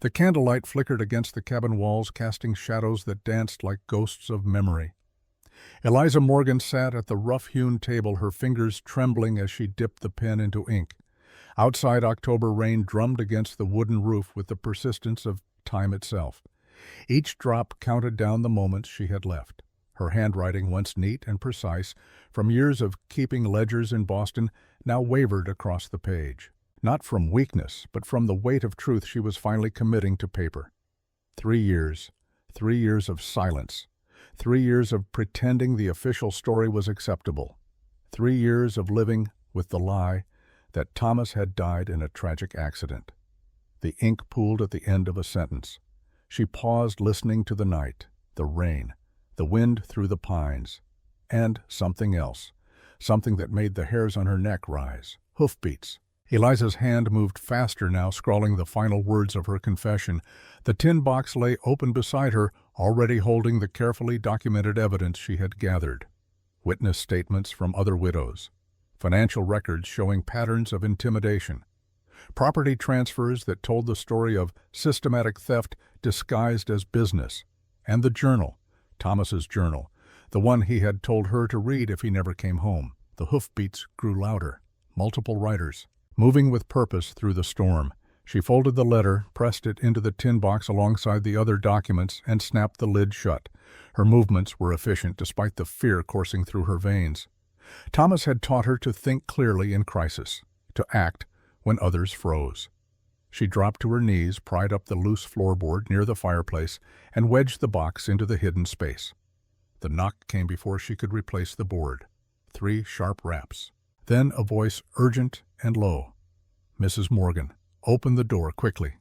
The candlelight flickered against the cabin walls, casting shadows that danced like ghosts of memory. Eliza Morgan sat at the rough-hewn table, her fingers trembling as she dipped the pen into ink. Outside, October rain drummed against the wooden roof with the persistence of time itself. Each drop counted down the moments she had left. Her handwriting, once neat and precise, from years of keeping ledgers in Boston, now wavered across the page. Not from weakness, but from the weight of truth she was finally committing to paper. 3 years. 3 years of silence. 3 years of pretending the official story was acceptable. 3 years of living with the lie that Thomas had died in a tragic accident. The ink pooled at the end of a sentence. She paused, listening to the night, the rain, the wind through the pines, and something else, something that made the hairs on her neck rise. Hoofbeats. Eliza's hand moved faster now, scrawling the final words of her confession. The tin box lay open beside her, already holding the carefully documented evidence she had gathered. Witness statements from other widows. Financial records showing patterns of intimidation. Property transfers that told the story of systematic theft disguised as business. And the journal, Thomas's journal, the one he had told her to read if he never came home. The hoofbeats grew louder. Multiple writers. Moving with purpose through the storm, she folded the letter, pressed it into the tin box alongside the other documents, and snapped the lid shut. Her movements were efficient despite the fear coursing through her veins. Thomas had taught her to think clearly in crisis, to act when others froze. She dropped to her knees, pried up the loose floorboard near the fireplace, and wedged the box into the hidden space. The knock came before she could replace the board. 3 sharp raps. Then a voice urgent and low. "Mrs. Morgan, open the door quickly."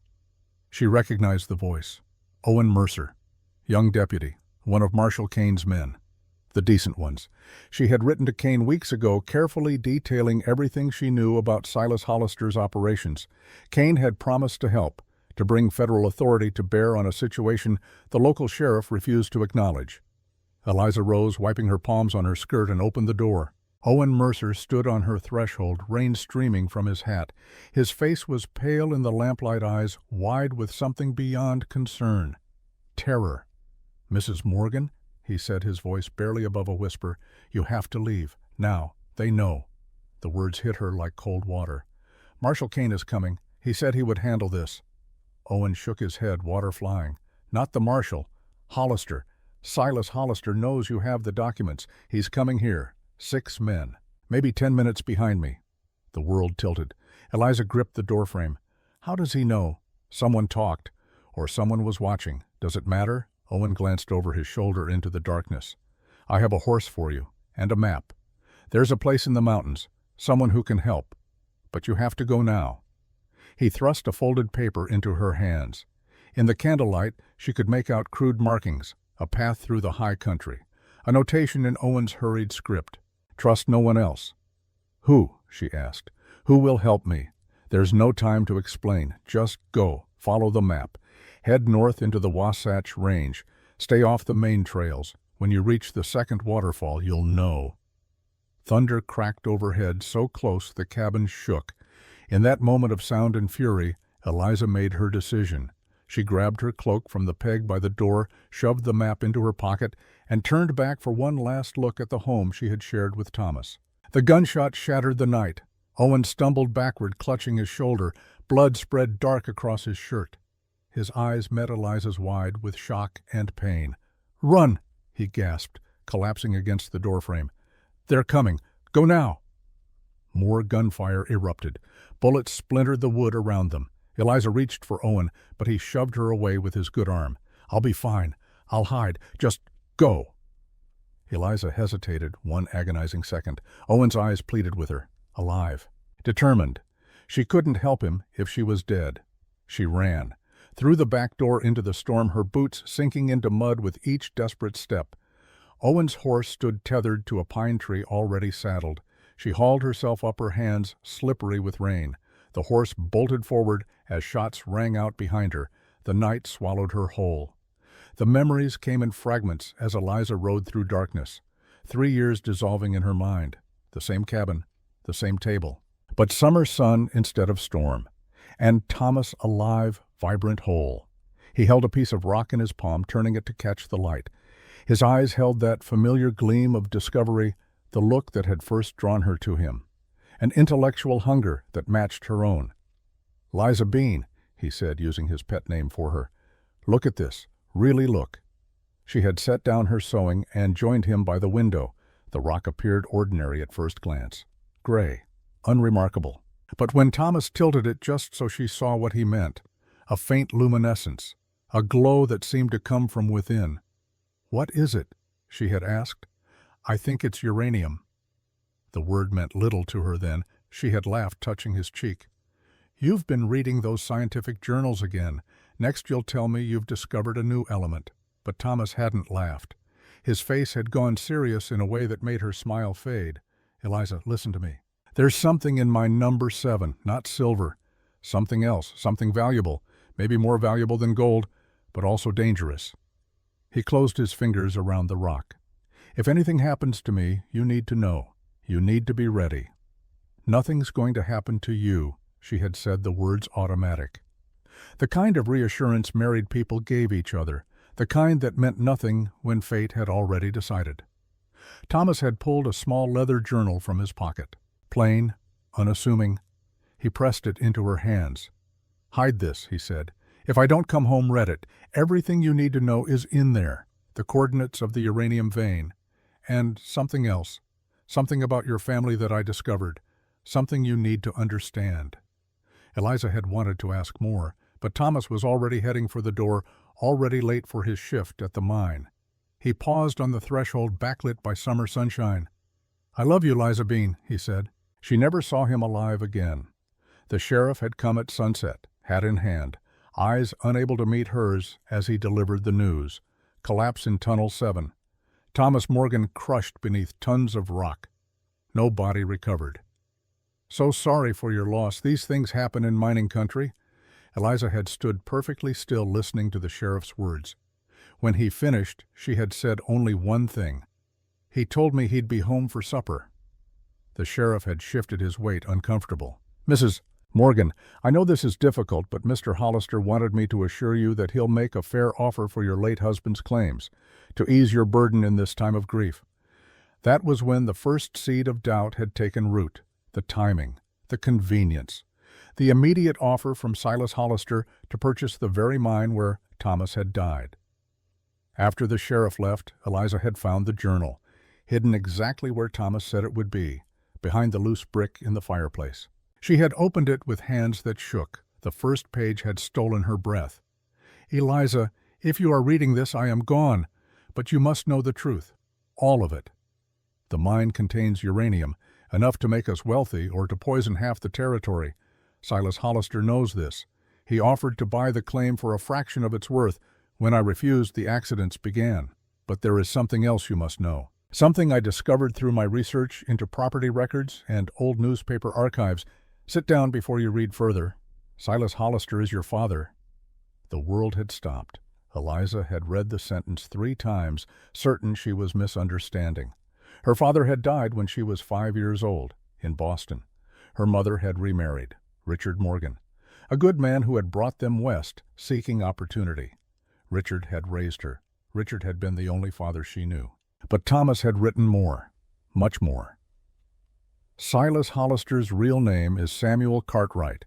She recognized the voice. Owen Mercer, young deputy, one of Marshal Kane's men. The decent ones. She had written to Kane weeks ago, carefully detailing everything she knew about Silas Hollister's operations. Kane had promised to help, to bring federal authority to bear on a situation the local sheriff refused to acknowledge. Eliza rose, wiping her palms on her skirt, and opened the door. Owen Mercer stood on her threshold, rain streaming from his hat. His face was pale in the lamplight, eyes wide with something beyond concern. Terror. "Mrs. Morgan," he said, his voice barely above a whisper, "you have to leave. Now. They know." The words hit her like cold water. "Marshal Kane is coming. He said he would handle this." Owen shook his head, water flying. "Not the marshal. Hollister. Silas Hollister knows you have the documents. He's coming here. 6 men. Maybe 10 minutes behind me." The world tilted. Eliza gripped the doorframe. "How does he know? Someone talked. Or someone was watching. Does it matter?" Owen glanced over his shoulder into the darkness. "I have a horse for you. And a map. There's a place in the mountains. Someone who can help. But you have to go now." He thrust a folded paper into her hands. In the candlelight, she could make out crude markings, a path through the high country, a notation in Owen's hurried script. "Trust no one else." "Who?" she asked. "Who will help me? There's no time to explain. Just go. Follow the map. Head north into the Wasatch Range. Stay off the main trails. When you reach the second waterfall, you'll know." Thunder cracked overhead, so close the cabin shook. In that moment of sound and fury, Eliza made her decision. She grabbed her cloak from the peg by the door, shoved the map into her pocket, and turned back for one last look at the home she had shared with Thomas. The gunshot shattered the night. Owen stumbled backward, clutching his shoulder. Blood spread dark across his shirt. His eyes met Eliza's wide with shock and pain. "Run!" he gasped, collapsing against the doorframe. "They're coming. Go now!" More gunfire erupted. Bullets splintered the wood around them. Eliza reached for Owen, but he shoved her away with his good arm. "I'll be fine. I'll hide. Just go." Eliza hesitated one agonizing second. Owen's eyes pleaded with her. Alive. Determined. She couldn't help him if she was dead. She ran. Through the back door into the storm, her boots sinking into mud with each desperate step. Owen's horse stood tethered to a pine tree already saddled. She hauled herself up, her hands slippery with rain. The horse bolted forward as shots rang out behind her. The night swallowed her whole. The memories came in fragments as Eliza rode through darkness. 3 years dissolving in her mind. The same cabin, the same table. But summer sun instead of storm. And Thomas alive, vibrant, whole. He held a piece of rock in his palm, turning it to catch the light. His eyes held that familiar gleam of discovery, the look that had first drawn her to him, an intellectual hunger that matched her own. "Liza Bean," he said, using his pet name for her. "Look at this. Really look." She had set down her sewing and joined him by the window. The rock appeared ordinary at first glance. Gray. Unremarkable. But when Thomas tilted it just so she saw what he meant, a faint luminescence, a glow that seemed to come from within. "What is it?" she had asked. "I think it's uranium." The word meant little to her then. She had laughed, touching his cheek. "You've been reading those scientific journals again. Next you'll tell me you've discovered a new element." But Thomas hadn't laughed. His face had gone serious in a way that made her smile fade. "Eliza, listen to me. There's something in my number 7, not silver. Something else, something valuable, maybe more valuable than gold, but also dangerous." He closed his fingers around the rock. "If anything happens to me, you need to know. You need to be ready." "Nothing's going to happen to you," she had said, the words automatic. The kind of reassurance married people gave each other, the kind that meant nothing when fate had already decided. Thomas had pulled a small leather journal from his pocket. Plain, unassuming. He pressed it into her hands. "Hide this," he said. "If I don't come home, read it. Everything you need to know is in there. The coordinates of the uranium vein. And something else. Something about your family that I discovered. Something you need to understand." Eliza had wanted to ask more, but Thomas was already heading for the door, already late for his shift at the mine. He paused on the threshold, backlit by summer sunshine. "I love you, Liza Bean," he said. She never saw him alive again. The sheriff had come at sunset, hat in hand, eyes unable to meet hers as he delivered the news. Collapse in Tunnel 7. Thomas Morgan crushed beneath tons of rock. No body recovered. "So sorry for your loss. These things happen in mining country." Eliza had stood perfectly still, listening to the sheriff's words. When he finished, she had said only one thing. "He told me he'd be home for supper." The sheriff had shifted his weight, uncomfortable. "Mrs. Morgan, I know this is difficult, but Mr. Hollister wanted me to assure you that he'll make a fair offer for your late husband's claims, to ease your burden in this time of grief." That was when the first seed of doubt had taken root. The timing, the convenience, the immediate offer from Silas Hollister to purchase the very mine where Thomas had died. After the sheriff left, Eliza had found the journal, hidden exactly where Thomas said it would be, behind the loose brick in the fireplace. She had opened it with hands that shook. The first page had stolen her breath. "Eliza, if you are reading this, I am gone, but you must know the truth. All of it. The mine contains uranium, enough to make us wealthy or to poison half the territory. Silas Hollister knows this. He offered to buy the claim for a fraction of its worth. When I refused, the accidents began. But there is something else you must know. Something I discovered through my research into property records and old newspaper archives. Sit down before you read further. Silas Hollister is your father." The world had stopped. Eliza had read the sentence 3 times, certain she was misunderstanding. Her father had died when she was 5 years old, in Boston. Her mother had remarried, Richard Morgan, a good man who had brought them west, seeking opportunity. Richard had raised her. Richard had been the only father she knew. But Thomas had written more, much more. "Silas Hollister's real name is Samuel Cartwright.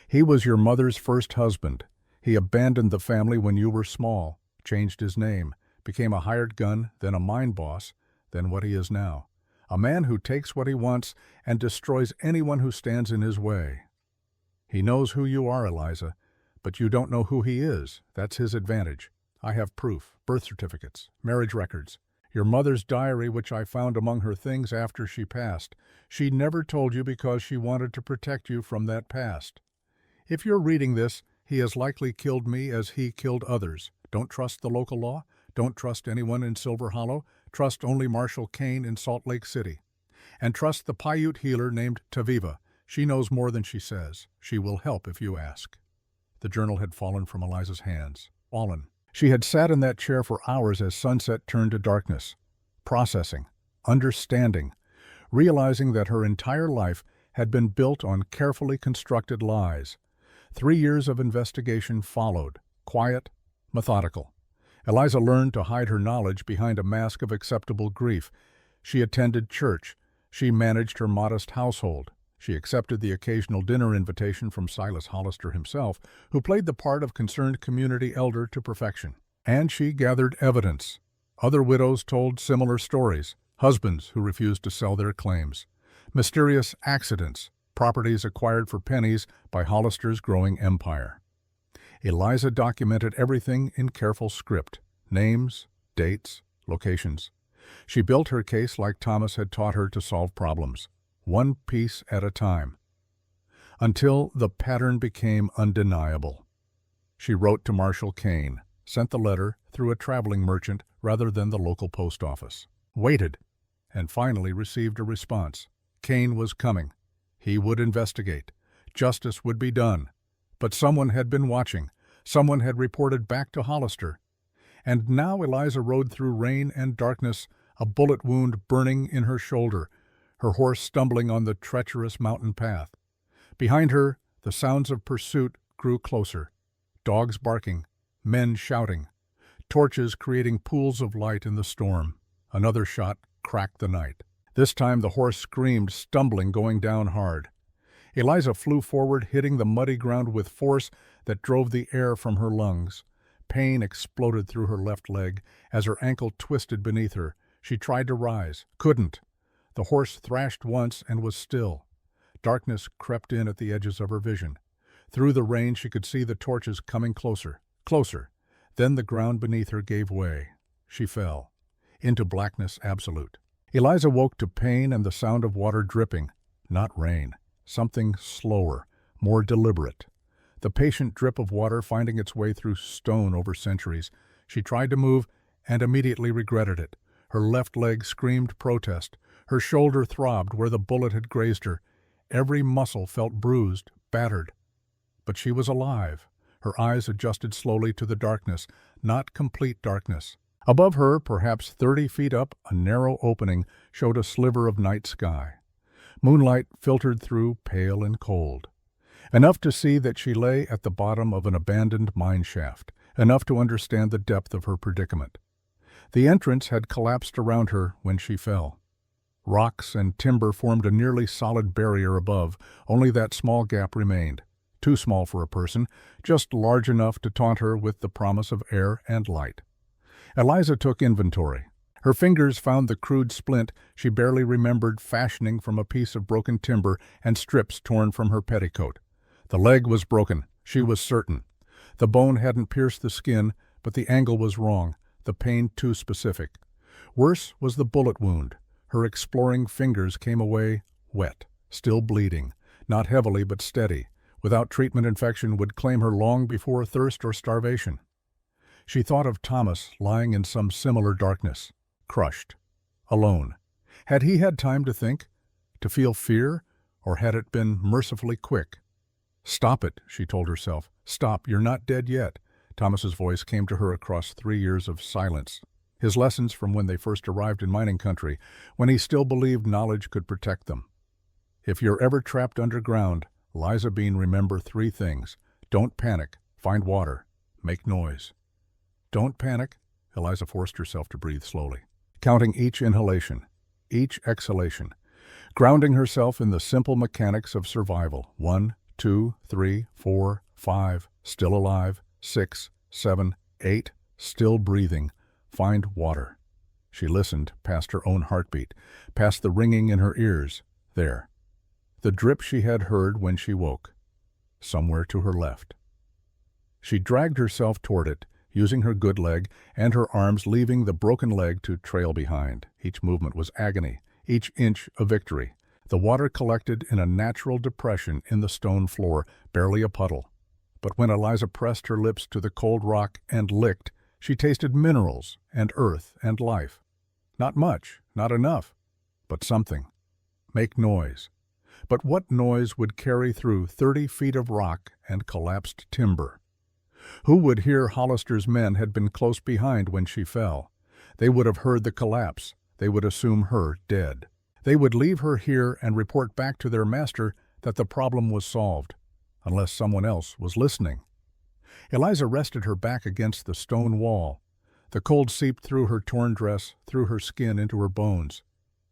He was your mother's first husband. He abandoned the family when you were small, changed his name, became a hired gun, then a mine boss, then what he is now. A man who takes what he wants and destroys anyone who stands in his way. He knows who you are, Eliza, but you don't know who he is. That's his advantage. I have proof, birth certificates, marriage records, your mother's diary, which I found among her things after she passed. She never told you because she wanted to protect you from that past. If you're reading this, he has likely killed me as he killed others. Don't trust the local law. Don't trust anyone in Silver Hollow. Trust only Marshal Kane in Salt Lake City. And trust the Paiute healer named Taviva. She knows more than she says. She will help if you ask." The journal had fallen from Eliza's hands. Fallen. She had sat in that chair for hours as sunset turned to darkness, processing, understanding, realizing that her entire life had been built on carefully constructed lies. 3 years of investigation followed, quiet, methodical. Eliza learned to hide her knowledge behind a mask of acceptable grief. She attended church. She managed her modest household. She accepted the occasional dinner invitation from Silas Hollister himself, who played the part of concerned community elder to perfection. And she gathered evidence. Other widows told similar stories, husbands who refused to sell their claims, mysterious accidents, properties acquired for pennies by Hollister's growing empire. Eliza documented everything in careful script, names, dates, locations. She built her case like Thomas had taught her to solve problems, one piece at a time, until the pattern became undeniable. She wrote to Marshall Kane, sent the letter through a traveling merchant rather than the local post office, waited, and finally received a response. Kane was coming. He would investigate. Justice would be done. But someone had been watching. Someone had reported back to Hollister. And now Eliza rode through rain and darkness, a bullet wound burning in her shoulder, her horse stumbling on the treacherous mountain path. Behind her, the sounds of pursuit grew closer. Dogs barking, men shouting, torches creating pools of light in the storm. Another shot cracked the night. This time the horse screamed, stumbling, going down hard. Eliza flew forward, hitting the muddy ground with force that drove the air from her lungs. Pain exploded through her left leg as her ankle twisted beneath her. She tried to rise, couldn't. The horse thrashed once and was still. Darkness crept in at the edges of her vision. Through the rain she could see the torches coming closer, closer. Then the ground beneath her gave way. She fell into blackness absolute. Eliza woke to pain and the sound of water dripping, not rain. Something slower, more deliberate. The patient drip of water finding its way through stone over centuries. She tried to move and immediately regretted it. Her left leg screamed protest. Her shoulder throbbed where the bullet had grazed her. Every muscle felt bruised, battered. But she was alive. Her eyes adjusted slowly to the darkness, not complete darkness. Above her, perhaps 30 feet up, a narrow opening showed a sliver of night sky. Moonlight filtered through, pale and cold. Enough to see that she lay at the bottom of an abandoned mine shaft, enough to understand the depth of her predicament. The entrance had collapsed around her when she fell. Rocks and timber formed a nearly solid barrier above. Only that small gap remained. Too small for a person, just large enough to taunt her with the promise of air and light. Eliza took inventory. Her fingers found the crude splint she barely remembered fashioning from a piece of broken timber and strips torn from her petticoat. The leg was broken, she was certain. The bone hadn't pierced the skin, but the angle was wrong, the pain too specific. Worse was the bullet wound. Her exploring fingers came away wet, still bleeding, not heavily but steady. Without treatment, infection would claim her long before thirst or starvation. She thought of Thomas lying in some similar darkness, crushed, alone. Had he had time to think, to feel fear, or had it been mercifully quick? "Stop it," she told herself. "Stop, you're not dead yet." Thomas's voice came to her across 3 years of silence. His lessons from when they first arrived in mining country, when he still believed knowledge could protect them. If you're ever trapped underground, Liza Bean, remember 3 things. Don't panic. Find water. Make noise. Don't panic. Eliza forced herself to breathe slowly, counting each inhalation, each exhalation, grounding herself in the simple mechanics of survival. 1, 2, 3, 4, 5, still alive. 6, 7, 8, still breathing. Find water. She listened, past her own heartbeat, past the ringing in her ears. There. The drip she had heard when she woke. Somewhere to her left. She dragged herself toward it, using her good leg and her arms, leaving the broken leg to trail behind. Each movement was agony, each inch a victory. The water collected in a natural depression in the stone floor, barely a puddle. But when Eliza pressed her lips to the cold rock and licked, she tasted minerals and earth and life. Not much, not enough, but something. Make noise. But what noise would carry through 30 feet of rock and collapsed timber? Who would hear Hollister's men had been close behind when she fell? They would have heard the collapse. They would assume her dead. They would leave her here and report back to their master that the problem was solved. unless someone else was listening. Eliza rested her back against the stone wall. The cold seeped through her torn dress, through her skin into her bones.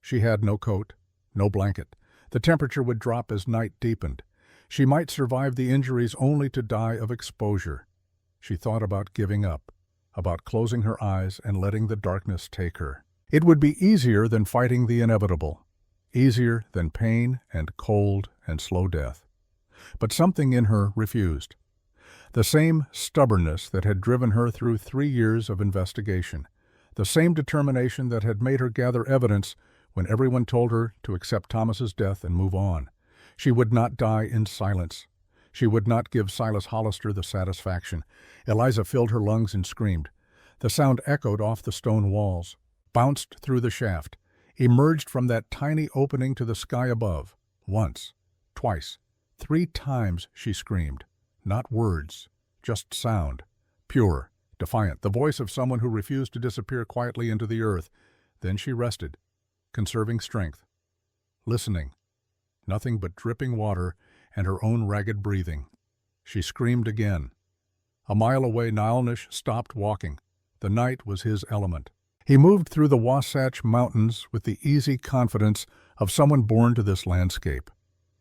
She had no coat, no blanket. The temperature would drop as night deepened. She might survive the injuries only to die of exposure. She thought about giving up, about closing her eyes and letting the darkness take her. It would be easier than fighting the inevitable, easier than pain and cold and slow death. But something in her refused. The same stubbornness that had driven her through 3 years of investigation, the same determination that had made her gather evidence when everyone told her to accept Thomas's death and move on. She would not die in silence. She would not give Silas Hollister the satisfaction. Eliza filled her lungs and screamed. The sound echoed off the stone walls, bounced through the shaft, emerged from that tiny opening to the sky above. Once, twice, 3 times she screamed. Not words, just sound, pure, defiant, the voice of someone who refused to disappear quietly into the earth. Then she rested, conserving strength, listening. Nothing but dripping water and her own ragged breathing. She screamed again. A mile away, Nilnish stopped walking. The night was his element. He moved through the Wasatch Mountains with the easy confidence of someone born to this landscape.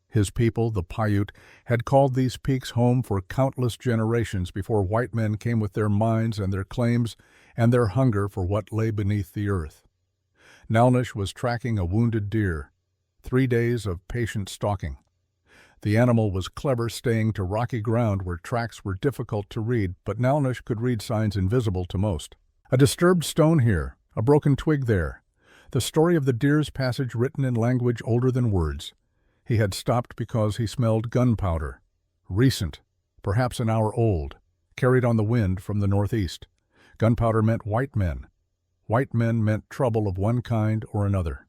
His people, the Paiute, had called these peaks home for countless generations before white men came with their mines and their claims and their hunger for what lay beneath the earth. Nilnish was tracking a wounded deer. 3 days of patient stalking. The animal was clever, staying to rocky ground where tracks were difficult to read, but Nilnish could read signs invisible to most. A disturbed stone here, a broken twig there. The story of the deer's passage written in language older than words. He had stopped because he smelled gunpowder. Recent, perhaps an hour old, carried on the wind from the northeast. Gunpowder meant white men. White men meant trouble of one kind or another.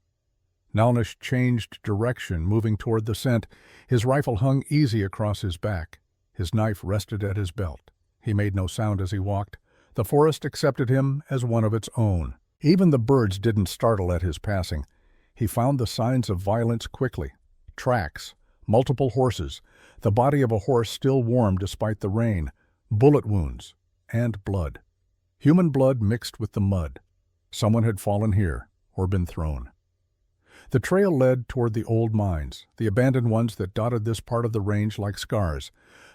Nilnish changed direction, moving toward the scent. His rifle hung easy across his back. His knife rested at his belt. He made no sound as he walked. The forest accepted him as one of its own. Even the birds didn't startle at his passing. He found the signs of violence quickly. Tracks, multiple horses, the body of a horse still warm despite the rain, bullet wounds, and blood. Human blood mixed with the mud. Someone had fallen here, or been thrown. The trail led toward the old mines, the abandoned ones that dotted this part of the range like scars.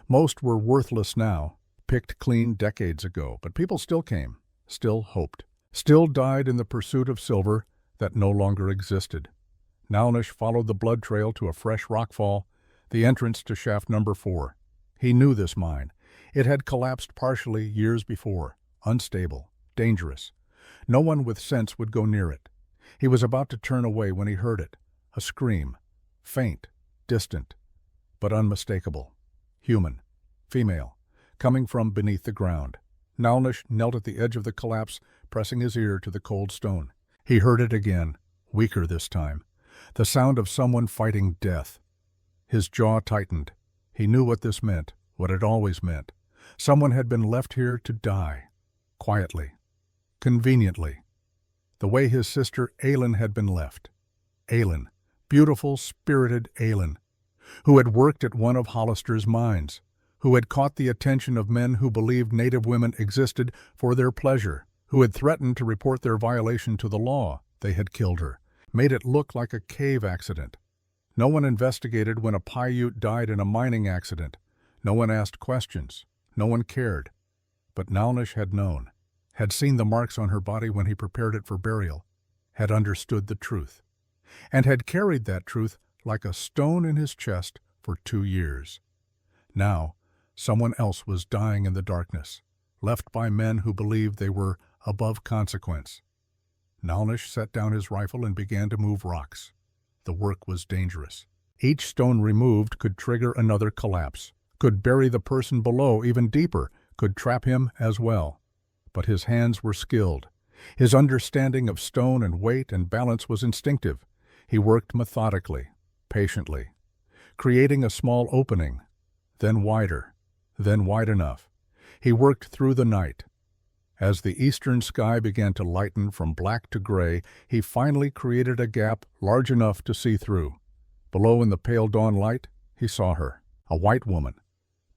Most were worthless now, picked clean decades ago, but people still came, still hoped, still died in the pursuit of silver that no longer existed. Nilnish followed the blood trail to a fresh rockfall, the entrance to shaft number 4. He knew this mine. It had collapsed partially years before, unstable, dangerous. No one with sense would go near it. He was about to turn away when he heard it, a scream, faint, distant, but unmistakable. Human, female, coming from beneath the ground. Nilnish knelt at the edge of the collapse, pressing his ear to the cold stone. He heard it again, weaker this time, the sound of someone fighting death. His jaw tightened. He knew what this meant, what it always meant. Someone had been left here to die, quietly, conveniently, the way his sister Ailyn had been left. Ailyn, beautiful, spirited Ailyn, who had worked at one of Hollister's mines, who had caught the attention of men who believed Native women existed for their pleasure, who had threatened to report their violation to the law. They had killed her, made it look like a cave accident. No one investigated when a Paiute died in a mining accident. No one asked questions. No one cared. But Nilnish had known, had seen the marks on her body when he prepared it for burial, had understood the truth, and had carried that truth like a stone in his chest for 2 years. Now, someone else was dying in the darkness, left by men who believed they were above consequence. Nilnish set down his rifle and began to move rocks. The work was dangerous. Each stone removed could trigger another collapse, could bury the person below even deeper, could trap him as well. But his hands were skilled. His understanding of stone and weight and balance was instinctive. He worked methodically, patiently, creating a small opening, then wider, then wide enough. He worked through the night. As the eastern sky began to lighten from black to gray, he finally created a gap large enough to see through. Below in the pale dawn light, he saw her, a white woman,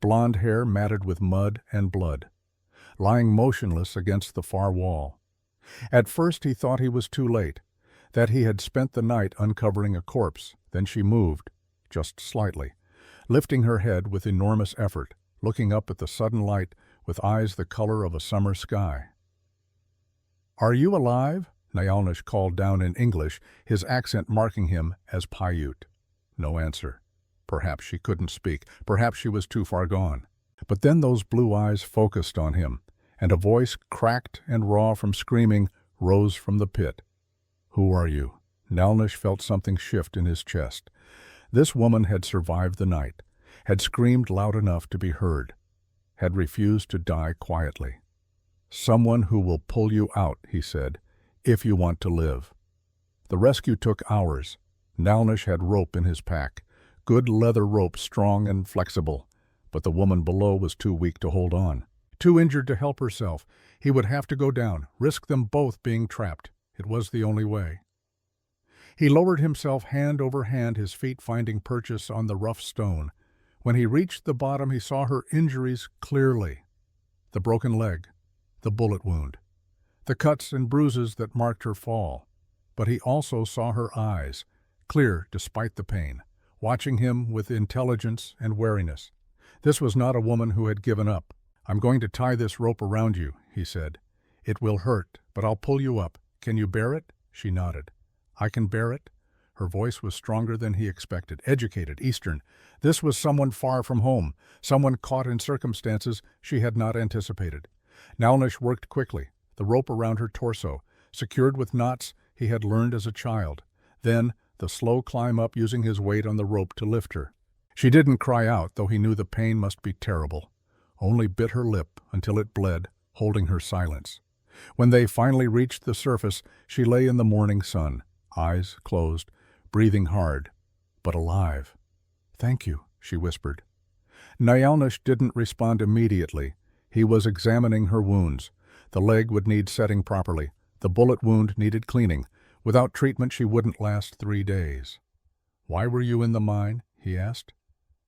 blonde hair matted with mud and blood, lying motionless against the far wall. At first he thought he was too late, that he had spent the night uncovering a corpse. Then she moved, just slightly, lifting her head with enormous effort, looking up at the sudden light with eyes the color of a summer sky. "Are you alive?" Nyalnish called down in English, his accent marking him as Paiute. No answer. Perhaps she couldn't speak. Perhaps she was too far gone. But then those blue eyes focused on him, and a voice, cracked and raw from screaming, rose from the pit. "Who are you?" Nyalnish felt something shift in his chest. This woman had survived the night, had screamed loud enough to be heard, had refused to die quietly. "Someone who will pull you out," he said, "if you want to live." The rescue took hours. Nyalnish had rope in his pack, good leather rope, strong and flexible, but the woman below was too weak to hold on, too injured to help herself. He would have to go down, risk them both being trapped. It was the only way. He lowered himself hand over hand, his feet finding purchase on the rough stone. When he reached the bottom, he saw her injuries clearly. The broken leg, the bullet wound, the cuts and bruises that marked her fall. But he also saw her eyes, clear despite the pain, watching him with intelligence and wariness. This was not a woman who had given up. "I'm going to tie this rope around you," he said. "It will hurt, but I'll pull you up. Can you bear it?" She nodded. "I can bear it." Her voice was stronger than he expected. Educated, Eastern. This was someone far from home, someone caught in circumstances she had not anticipated. Nyalnish worked quickly, the rope around her torso, secured with knots he had learned as a child. Then the slow climb up, using his weight on the rope to lift her. She didn't cry out, though he knew the pain must be terrible. Only bit her lip until it bled, holding her silence. When they finally reached the surface, she lay in the morning sun, eyes closed, breathing hard, but alive. "Thank you," she whispered. Nyalnish didn't respond immediately. He was examining her wounds. The leg would need setting properly. The bullet wound needed cleaning. Without treatment, she wouldn't last 3 days. "Why were you in the mine?" he asked.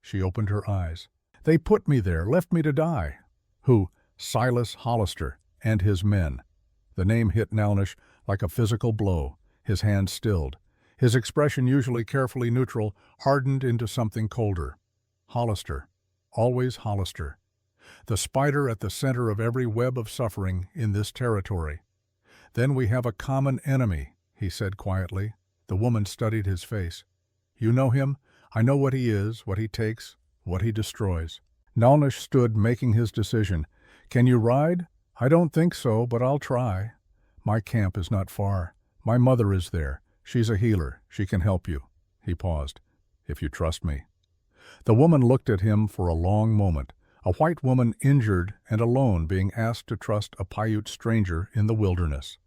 She opened her eyes. "They put me there, left me to die." "Who?" "Silas Hollister and his men." The name hit Nyalnish like a physical blow. His hand stilled. His expression, usually carefully neutral, hardened into something colder. Hollister. Always Hollister. The spider at the center of every web of suffering in this territory. "Then we have a common enemy," he said quietly. The woman studied his face. "You know him? I know what he is, what he takes, what he destroys." Nyalnish stood, making his decision. "Can you ride?" "I don't think so, but I'll try." "My camp is not far. My mother is there. She's a healer. She can help you." He paused. "If you trust me." The woman looked at him for a long moment. A white woman, injured and alone, being asked to trust a Paiute stranger in the wilderness.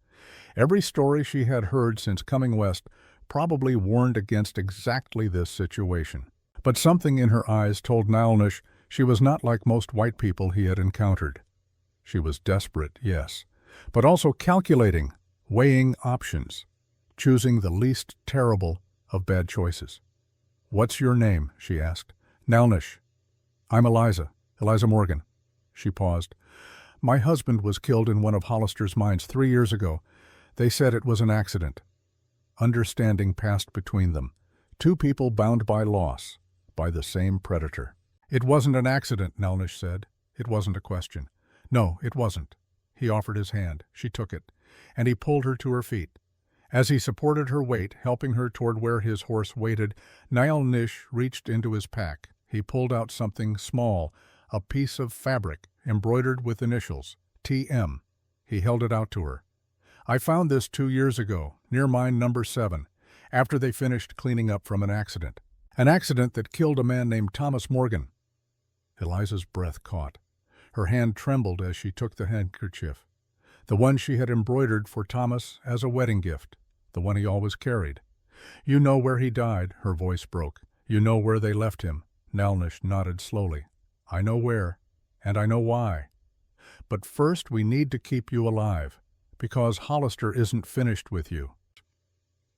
Every story she had heard since coming west probably warned against exactly this situation. But something in her eyes told Nyalnish she was not like most white people he had encountered. She was desperate, yes, but also calculating, weighing options, choosing the least terrible of bad choices. "What's your name?" she asked. "Nyalnish." "I'm Eliza Morgan." She paused. "My husband was killed in one of Hollister's mines 3 years ago. They said it was an accident." Understanding passed between them. Two people bound by loss, by the same predator. "It wasn't an accident," Nyalnish said. It wasn't a question. "No, it wasn't." He offered his hand. She took it, and he pulled her to her feet. As he supported her weight, helping her toward where his horse waited, Nyalnish reached into his pack. He pulled out something small, a piece of fabric embroidered with initials, TM. He held it out to her. "I found this 2 years ago, near mine number 7, after they finished cleaning up from an accident. An accident that killed a man named Thomas Morgan." Eliza's breath caught. Her hand trembled as she took the handkerchief. The one she had embroidered for Thomas as a wedding gift, the one he always carried. "You know where he died," her voice broke. "You know where they left him." Nyalnish nodded slowly. "I know where, and I know why. But first we need to keep you alive, because Hollister isn't finished with you."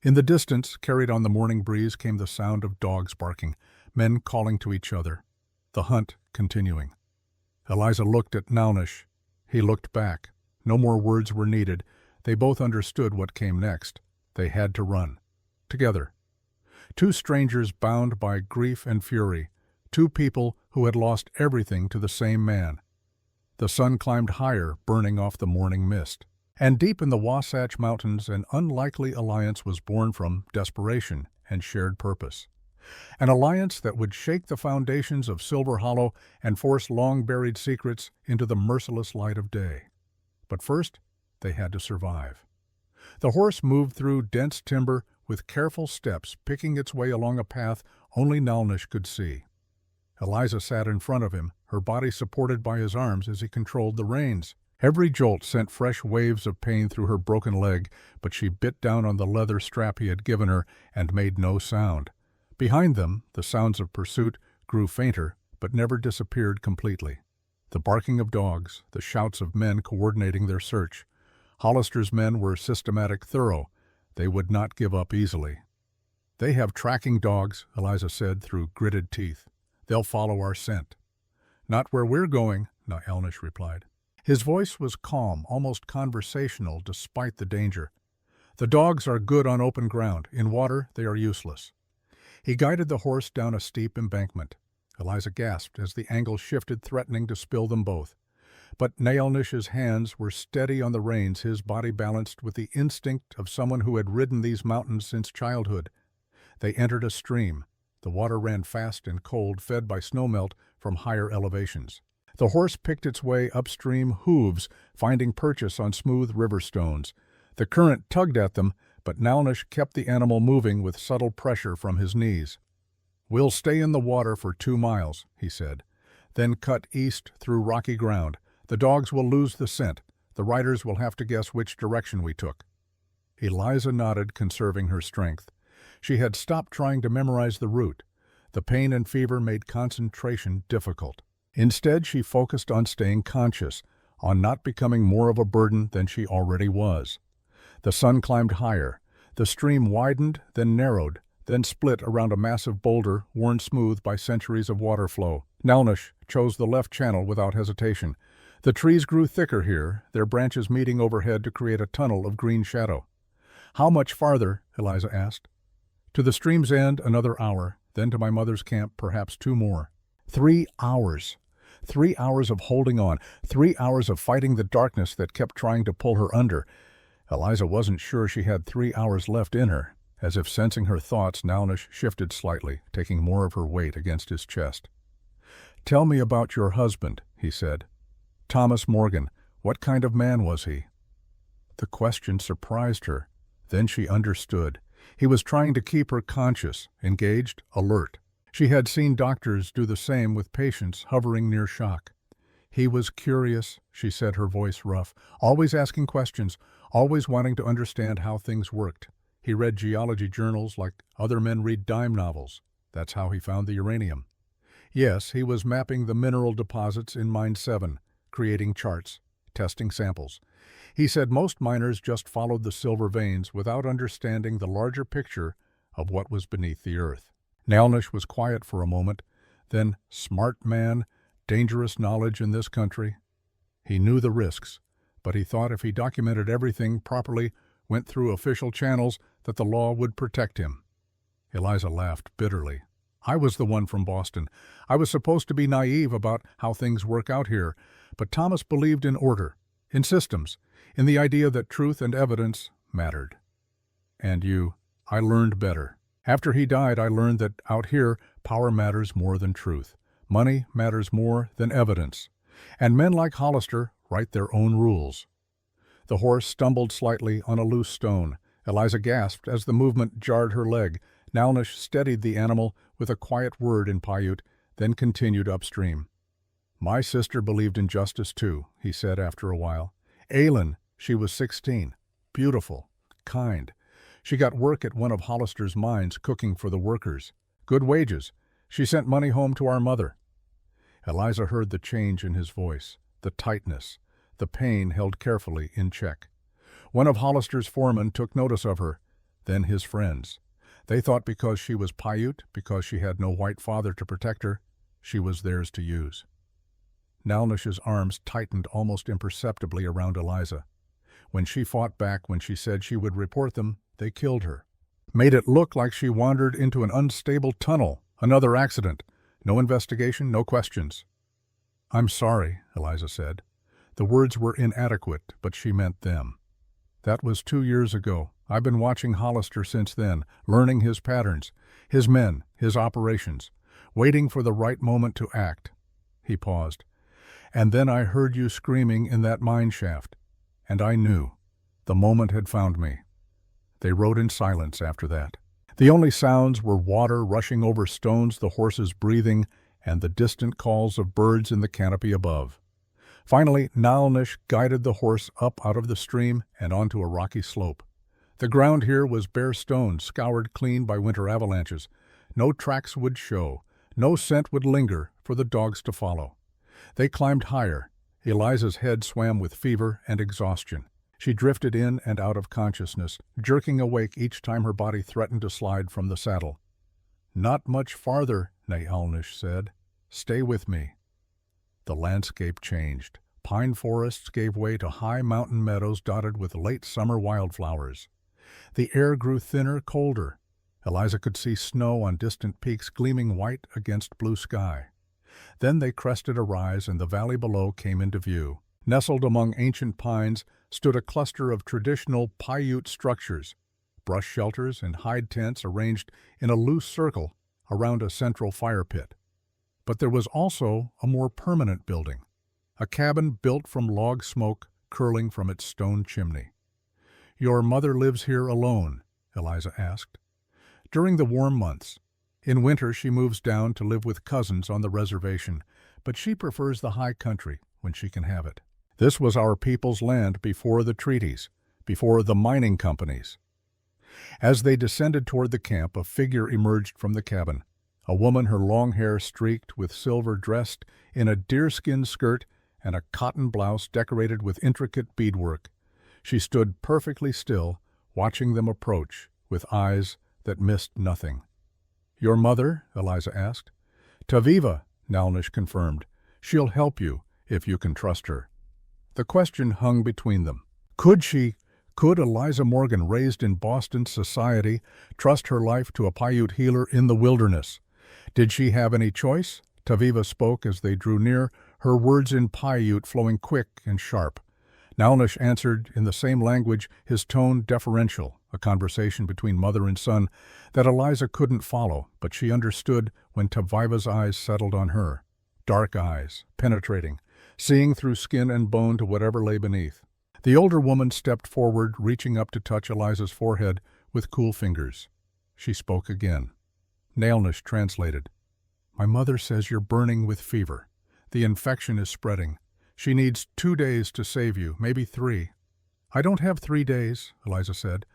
In the distance, carried on the morning breeze, came the sound of dogs barking, men calling to each other. the hunt continuing. Eliza looked at Nalnish. He looked back. No more words were needed. They both understood what came next. They had to run. Together. Two strangers bound by grief and fury. Two people who had lost everything to the same man. The sun climbed higher, burning off the morning mist. And deep in the Wasatch Mountains, an unlikely alliance was born from desperation and shared purpose. An alliance that would shake the foundations of Silver Hollow and force long-buried secrets into the merciless light of day. But first, they had to survive. The horse moved through dense timber with careful steps, picking its way along a path only Nalnish could see. Eliza sat in front of him, her body supported by his arms as he controlled the reins. Every jolt sent fresh waves of pain through her broken leg, but she bit down on the leather strap he had given her and made no sound. Behind them, the sounds of pursuit grew fainter, but never disappeared completely. The barking of dogs, the shouts of men coordinating their search. Hollister's men were systematic, thorough. They would not give up easily. "They have tracking dogs," Eliza said through gritted teeth. "They'll follow our scent." "Not where we're going," Nalnish replied. His voice was calm, almost conversational, despite the danger. "The dogs are good on open ground. In water, they are useless." He guided the horse down a steep embankment. Eliza gasped as the angle shifted, threatening to spill them both. But Nalnish's hands were steady on the reins, his body balanced with the instinct of someone who had ridden these mountains since childhood. They entered a stream. The water ran fast and cold, fed by snowmelt from higher elevations. The horse picked its way upstream, hooves finding purchase on smooth river stones. The current tugged at them, but Nalnish kept the animal moving with subtle pressure from his knees. "We'll stay in the water for 2 miles," he said, "then cut east through rocky ground. The dogs will lose the scent. The riders will have to guess which direction we took." Eliza nodded, conserving her strength. She had stopped trying to memorize the route. The pain and fever made concentration difficult. Instead, she focused on staying conscious, on not becoming more of a burden than she already was. The sun climbed higher. The stream widened, then narrowed, then split around a massive boulder worn smooth by centuries of water flow. Nalnish chose the left channel without hesitation. The trees grew thicker here, their branches meeting overhead to create a tunnel of green shadow. "How much farther?" Eliza asked. "To the stream's end, another hour, then to my mother's camp, perhaps 2 more. 3 hours. 3 hours of holding on, 3 hours of fighting the darkness that kept trying to pull her under. Eliza wasn't sure she had 3 hours left in her. As if sensing her thoughts, Nalnish shifted slightly, taking more of her weight against his chest. "Tell me about your husband," he said. "Thomas Morgan. What kind of man was he?" The question surprised her. Then she understood. He was trying to keep her conscious, engaged, alert. She had seen doctors do the same with patients hovering near shock. "He was curious," she said, her voice rough, "always asking questions, always wanting to understand how things worked. He read geology journals like other men read dime novels. That's how he found the uranium. Yes, he was mapping the mineral deposits in Mine 7, creating charts, testing samples. He said most miners just followed the silver veins without understanding the larger picture of what was beneath the earth." Nalnish was quiet for a moment, then, "Smart man, dangerous knowledge in this country." He knew the risks, but he thought if he documented everything properly, went through official channels, that the law would protect him. Eliza laughed bitterly. "I was the one from Boston. I was supposed to be naive about how things work out here, but Thomas believed in order, in systems, in the idea that truth and evidence mattered. And you, I learned better. After he died, I learned that out here, power matters more than truth. Money matters more than evidence. And men like Hollister write their own rules." The horse stumbled slightly on a loose stone. Eliza gasped as the movement jarred her leg. Nalnish steadied the animal with a quiet word in Paiute, then continued upstream. "My sister believed in justice too," he said after a while. "Aylin, she was 16. Beautiful. Kind. She got work at one of Hollister's mines, cooking for the workers. Good wages. She sent money home to our mother." Eliza heard the change in his voice, the tightness, the pain held carefully in check. One of Hollister's foremen took notice of her, then his friends. They thought because she was Paiute, because she had no white father to protect her, She was theirs to use. Nalnish's arms tightened almost imperceptibly around Eliza. When she fought back, when she said she would report them, they killed her. Made it look like she wandered into an unstable tunnel, another accident. No investigation, no questions. "I'm sorry," Eliza said. The words were inadequate, but she meant them. "That was 2 years ago. I've been watching Hollister since then, learning his patterns, his men, his operations, waiting for the right moment to act." He paused. "And then I heard you screaming in that mine shaft, and I knew. The moment had found me." They rode in silence after that. The only sounds were water rushing over stones, the horses breathing, and the distant calls of birds in the canopy above. Finally, Nalnish guided the horse up out of the stream and onto a rocky slope. The ground here was bare stone, scoured clean by winter avalanches. No tracks would show, no scent would linger for the dogs to follow. They climbed higher. Eliza's head swam with fever and exhaustion. She drifted in and out of consciousness, jerking awake each time her body threatened to slide from the saddle. "Not much farther," Nalnish said. "Stay with me." The landscape changed. Pine forests gave way to high mountain meadows dotted with late summer wildflowers. The air grew thinner, colder. Eliza could see snow on distant peaks gleaming white against blue sky. Then they crested a rise and the valley below came into view. Nestled among ancient pines stood a cluster of traditional Paiute structures, brush shelters and hide tents arranged in a loose circle around a central fire pit. But there was also a more permanent building, a cabin built from log smoke curling from its stone chimney. "Your mother lives here alone?" Eliza asked. "During the warm months. In winter she moves down to live with cousins on the reservation, but she prefers the high country when she can have it. This was our people's land before the treaties, before the mining companies." As they descended toward the camp, a figure emerged from the cabin. A woman, her long hair streaked with silver, dressed in a deerskin skirt and a cotton blouse decorated with intricate beadwork. She stood perfectly still, watching them approach, with eyes that missed nothing. "Your mother?" Eliza asked. "Taviva," Nalnish confirmed. "She'll help you, if you can trust her." The question hung between them. Could Eliza Morgan, raised in Boston society, trust her life to a Paiute healer in the wilderness? Did she have any choice? Taviva spoke as they drew near, her words in Paiute flowing quick and sharp. Nalnish answered in the same language, his tone deferential, a conversation between mother and son that Eliza couldn't follow, but she understood when Taviva's eyes settled on her. Dark eyes, penetrating, seeing through skin and bone to whatever lay beneath. The older woman stepped forward, reaching up to touch Eliza's forehead with cool fingers. She spoke again. Nalnish translated. "My mother says you're burning with fever. The infection is spreading. She needs 2 days to save you, maybe 3. "I don't have 3 days," Eliza said.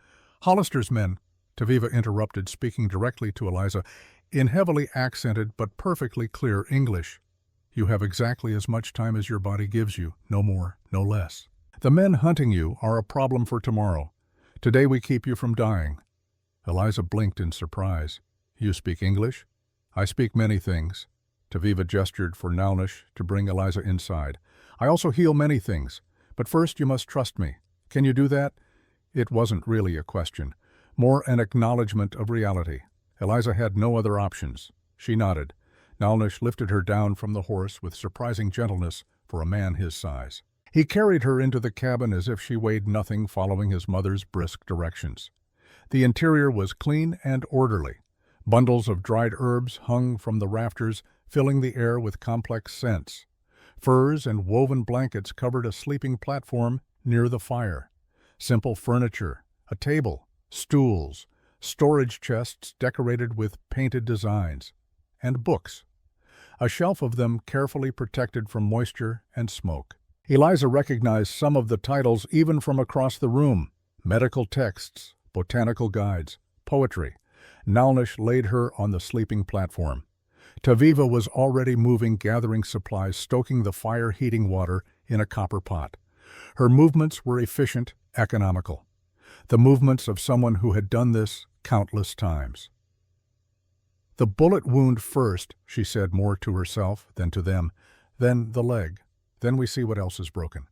"Hollister's men," Taviva interrupted, speaking directly to Eliza, in heavily accented but perfectly clear English. "You have exactly as much time as your body gives you, no more, no less. The men hunting you are a problem for tomorrow. Today we keep you from dying." Eliza blinked in surprise. "You speak English?" "I speak many things." Taviva gestured for Nalnish to bring Eliza inside. "I also heal many things, but first you must trust me. Can you do that?" It wasn't really a question, more an acknowledgement of reality. Eliza had no other options. She nodded. Nalnish lifted her down from the horse with surprising gentleness for a man his size. He carried her into the cabin as if she weighed nothing, following his mother's brisk directions. The interior was clean and orderly. Bundles of dried herbs hung from the rafters, filling the air with complex scents. Furs and woven blankets covered a sleeping platform near the fire. Simple furniture, a table, stools, storage chests decorated with painted designs, and books. A shelf of them carefully protected from moisture and smoke. Eliza recognized some of the titles even from across the room. Medical texts, botanical guides, poetry. Nalnish laid her on the sleeping platform. Taviva was already moving, gathering supplies, stoking the fire, heating water in a copper pot. Her movements were efficient, economical. The movements of someone who had done this countless times. "The bullet wound first," she said, more to herself than to them. "Then the leg. Then we see what else is broken."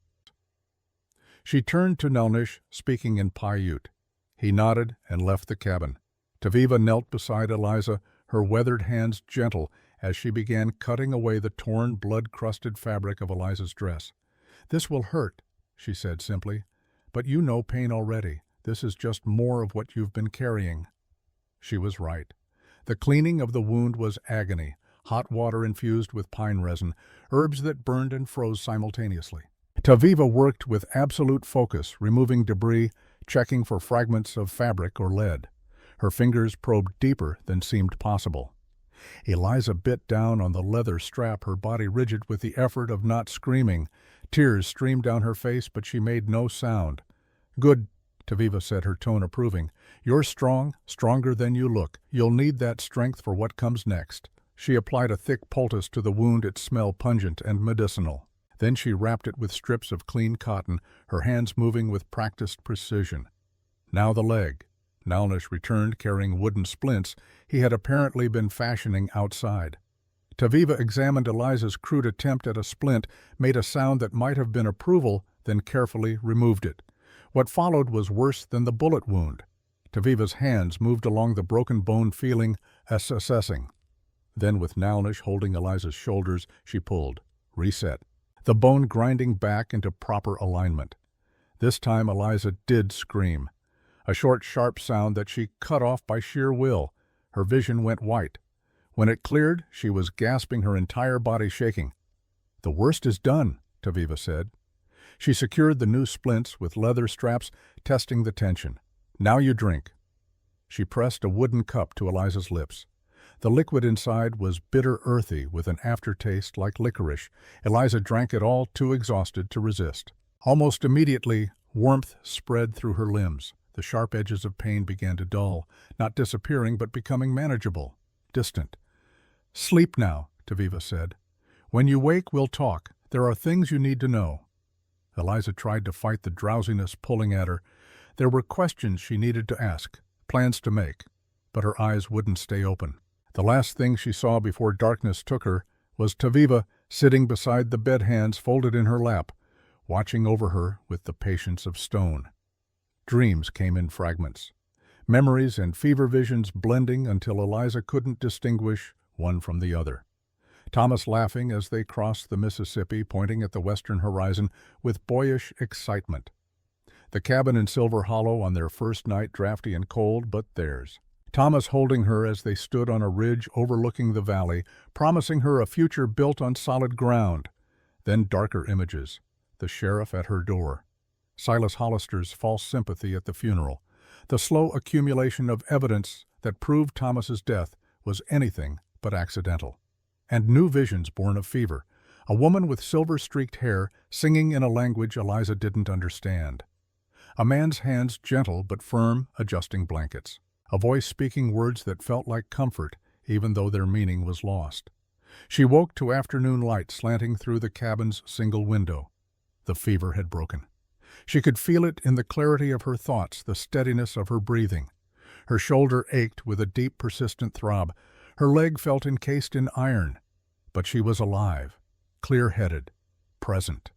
She turned to Nelnish, speaking in Paiute. He nodded and left the cabin. Taviva knelt beside Eliza, her weathered hands gentle as she began cutting away the torn, blood-crusted fabric of Eliza's dress. "This will hurt," she said simply, "but you know pain already. This is just more of what you've been carrying." She was right. The cleaning of the wound was agony, hot water infused with pine resin, herbs that burned and froze simultaneously. Taviva worked with absolute focus, removing debris, checking for fragments of fabric or lead. Her fingers probed deeper than seemed possible. Eliza bit down on the leather strap, her body rigid with the effort of not screaming. Tears streamed down her face, but she made no sound. "Good," Taviva said, her tone approving. "You're strong, stronger than you look. You'll need that strength for what comes next." She applied a thick poultice to the wound, its smell pungent and medicinal. Then she wrapped it with strips of clean cotton, her hands moving with practiced precision. Now the leg. Nelnish returned carrying wooden splints he had apparently been fashioning outside. Taviva examined Eliza's crude attempt at a splint, made a sound that might have been approval, then carefully removed it. What followed was worse than the bullet wound. Taviva's hands moved along the broken bone, feeling, assessing. Then, with Nelnish holding Eliza's shoulders, she pulled. Reset. The bone grinding back into proper alignment. This time Eliza did scream. A short, sharp sound that she cut off by sheer will. Her vision went white. When it cleared, she was gasping, her entire body shaking. "The worst is done," Taviva said. She secured the new splints with leather straps, testing the tension. "Now you drink." She pressed a wooden cup to Eliza's lips. The liquid inside was bitter earthy with an aftertaste like licorice. Eliza drank it all, too exhausted to resist. Almost immediately, warmth spread through her limbs. The sharp edges of pain began to dull, not disappearing but becoming manageable, distant. "Sleep now," Taviva said. "When you wake, we'll talk. There are things you need to know." Eliza tried to fight the drowsiness pulling at her. There were questions she needed to ask, plans to make, but her eyes wouldn't stay open. The last thing she saw before darkness took her was Taviva sitting beside the bed, hands folded in her lap, watching over her with the patience of stone. Dreams came in fragments, memories and fever visions blending until Eliza couldn't distinguish one from the other. Thomas laughing as they crossed the Mississippi, pointing at the western horizon with boyish excitement. The cabin in Silver Hollow on their first night, drafty and cold, but theirs. Thomas holding her as they stood on a ridge overlooking the valley, promising her a future built on solid ground. Then darker images. The sheriff at her door. Silas Hollister's false sympathy at the funeral. The slow accumulation of evidence that proved Thomas's death was anything but accidental. And new visions born of fever. A woman with silver-streaked hair singing in a language Eliza didn't understand. A man's hands gentle but firm, adjusting blankets. A voice speaking words that felt like comfort, even though their meaning was lost. She woke to afternoon light slanting through the cabin's single window. The fever had broken. She could feel it in the clarity of her thoughts, the steadiness of her breathing. Her shoulder ached with a deep, persistent throb. Her leg felt encased in iron. But she was alive, clear-headed, present.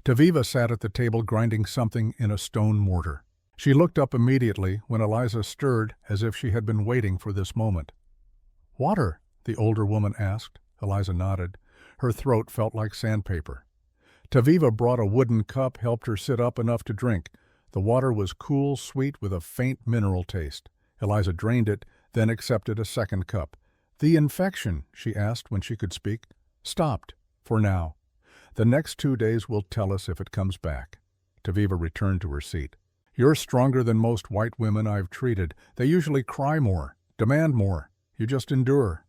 Taviva sat at the table grinding something in a stone mortar. She looked up immediately when Eliza stirred, as if she had been waiting for this moment. "Water?" the older woman asked. Eliza nodded. Her throat felt like sandpaper. Taviva brought a wooden cup, helped her sit up enough to drink. The water was cool, sweet, with a faint mineral taste. Eliza drained it, then accepted a second cup. "The infection," she asked when she could speak, "stopped, for now. The next 2 days will tell us if it comes back." Taviva returned to her seat. "You're stronger than most white women I've treated. They usually cry more, demand more. You just endure."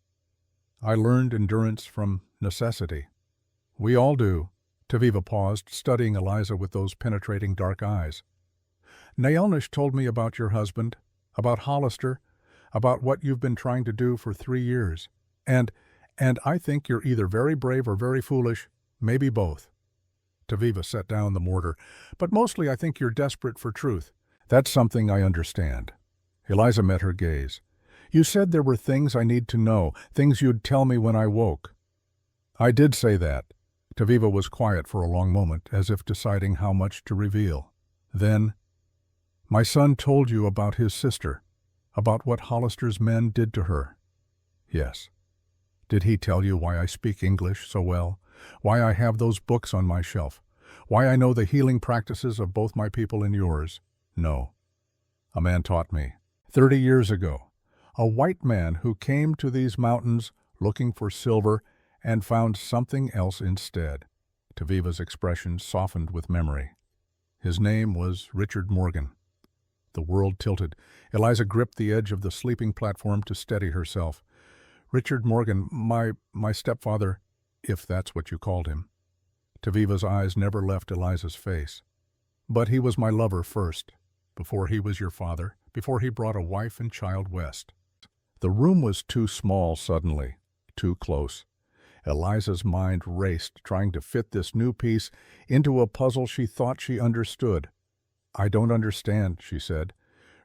"I learned endurance from necessity." "We all do." Taviva paused, studying Eliza with those penetrating dark eyes. "Nelnish told me about your husband, about Hollister, about what you've been trying to do for 3 years. And I think you're either very brave or very foolish, maybe both." Taviva set down the mortar. "But mostly I think you're desperate for truth. That's something I understand." Eliza met her gaze. You said there were things I need to know, things you'd tell me when I woke. I did say that. Taviva was quiet for a long moment, as if deciding how much to reveal. Then, my son told you about his sister, about what Hollister's men did to her. Yes. Did he tell you why I speak English so well? Why I have those books on my shelf? Why I know the healing practices of both my people and yours? No. A man taught me. 30 years ago. A white man who came to these mountains looking for silver and found something else instead. Taviva's expression softened with memory. His name was Richard Morgan. The world tilted. Eliza gripped the edge of the sleeping platform to steady herself. Richard Morgan, my stepfather, if that's what you called him. Taviva's eyes never left Eliza's face. But he was my lover first, before he was your father, before he brought a wife and child west. The room was too small suddenly, too close. Eliza's mind raced, trying to fit this new piece into a puzzle she thought she understood. I don't understand, she said.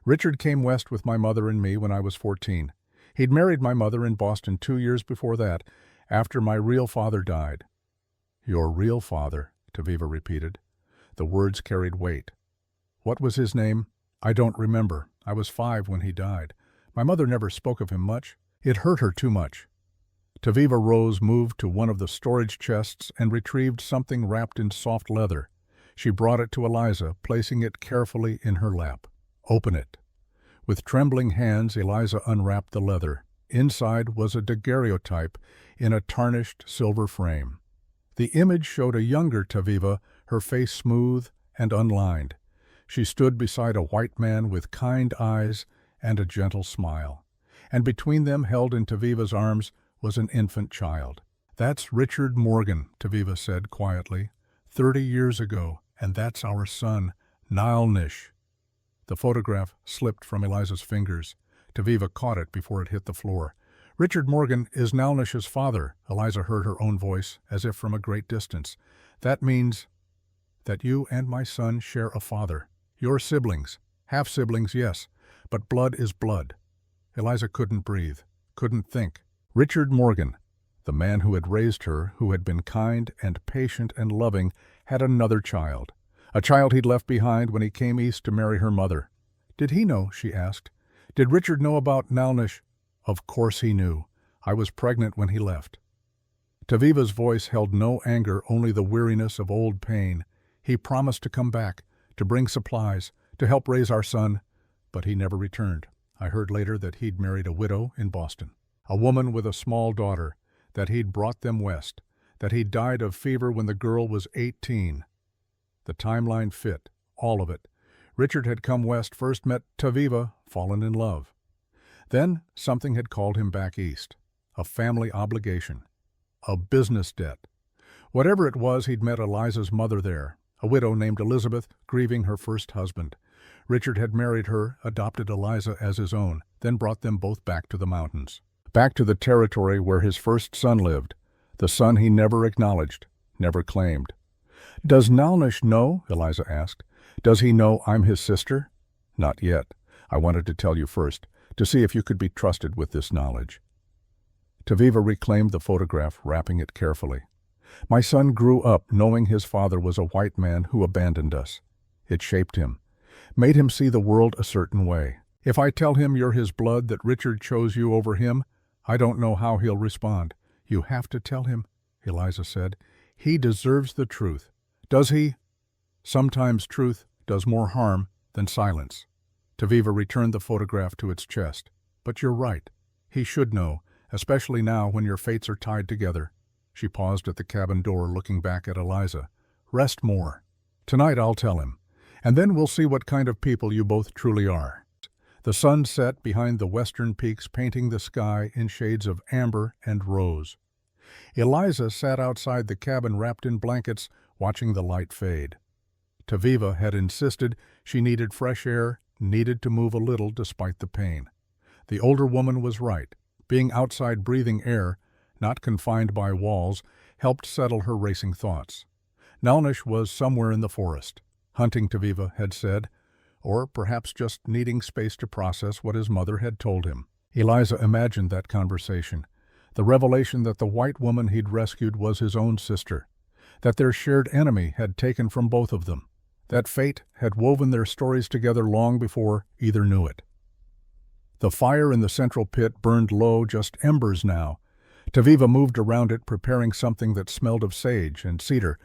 Richard came west with my mother and me when I was 14. He'd married my mother in Boston 2 years before that, after my real father died. Your real father, Taviva repeated. The words carried weight. What was his name? I don't remember. I was 5 when he died. My mother never spoke of him much. It hurt her too much. Taviva rose, moved to one of the storage chests, and retrieved something wrapped in soft leather. She brought it to Eliza, placing it carefully in her lap. Open it. With trembling hands, Eliza unwrapped the leather. Inside was a daguerreotype in a tarnished silver frame. The image showed a younger Taviva, her face smooth and unlined. She stood beside a white man with kind eyes and a gentle smile. And between them, held in Taviva's arms, was an infant child. That's Richard Morgan, Taviva said quietly. 30 years ago, and that's our son, Niall-Nish. The photograph slipped from Eliza's fingers. Taviva caught it before it hit the floor. Richard Morgan is Niall-Nish's father, Eliza heard her own voice, as if from a great distance. That means that you and my son share a father. You're siblings. Half-siblings, yes, but blood is blood. Eliza couldn't breathe, couldn't think. Richard Morgan, the man who had raised her, who had been kind and patient and loving, had another child. A child he'd left behind when he came east to marry her mother. Did he know, she asked. Did Richard know about Niall-Nish? Of course he knew. I was pregnant when he left. Taviva's voice held no anger, only the weariness of old pain. He promised to come back, to bring supplies, to help raise our son, but he never returned. I heard later that he'd married a widow in Boston, a woman with a small daughter, that he'd brought them west, that he'd died of fever when the girl was 18. The timeline fit, all of it. Richard had come west, first met Taviva, fallen in love. Then something had called him back east, a family obligation, a business debt. Whatever it was, he'd met Eliza's mother there, a widow named Elizabeth, grieving her first husband. Richard had married her, adopted Eliza as his own, then brought them both back to the mountains. Back to the territory where his first son lived, the son he never acknowledged, never claimed. Does Niall-Nish know? Eliza asked. Does he know I'm his sister? Not yet. I wanted to tell you first, to see if you could be trusted with this knowledge. Taviva reclaimed the photograph, wrapping it carefully. My son grew up knowing his father was a white man who abandoned us. It shaped him, made him see the world a certain way. If I tell him you're his blood, that Richard chose you over him, I don't know how he'll respond. You have to tell him, Eliza said. He deserves the truth. Does he? Sometimes truth does more harm than silence. Taviva returned the photograph to its chest. But you're right. He should know, especially now when your fates are tied together. She paused at the cabin door, looking back at Eliza. Rest more. Tonight I'll tell him, and then we'll see what kind of people you both truly are. The sun set behind the western peaks, painting the sky in shades of amber and rose. Eliza sat outside the cabin wrapped in blankets, watching the light fade. Taviva had insisted she needed fresh air, needed to move a little despite the pain. The older woman was right. Being outside, breathing air, not confined by walls, helped settle her racing thoughts. Niall-Nish was somewhere in the forest, hunting, Taviva had said, or perhaps just needing space to process what his mother had told him. Eliza imagined that conversation, the revelation that the white woman he'd rescued was his own sister, that their shared enemy had taken from both of them, that fate had woven their stories together long before either knew it. The fire in the central pit burned low, just embers now. Taviva moved around it, preparing something that smelled of sage and cedar,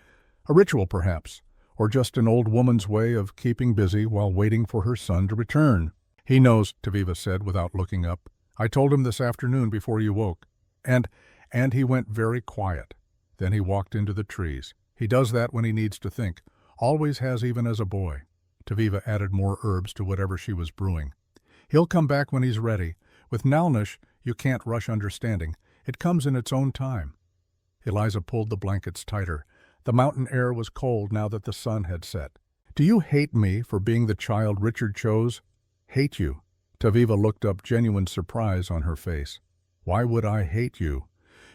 a ritual perhaps, or just an old woman's way of keeping busy while waiting for her son to return. "He knows," Taviva said without looking up. "I told him this afternoon before you woke. And he went very quiet. Then he walked into the trees. He does that when he needs to think. Always has, even as a boy." Taviva added more herbs to whatever she was brewing. "He'll come back when he's ready. With Nalnish, you can't rush understanding. It comes in its own time." Eliza pulled the blankets tighter. The mountain air was cold now that the sun had set. "Do you hate me for being the child Richard chose?" "Hate you?" Taviva looked up, genuine surprise on her face. "Why would I hate you?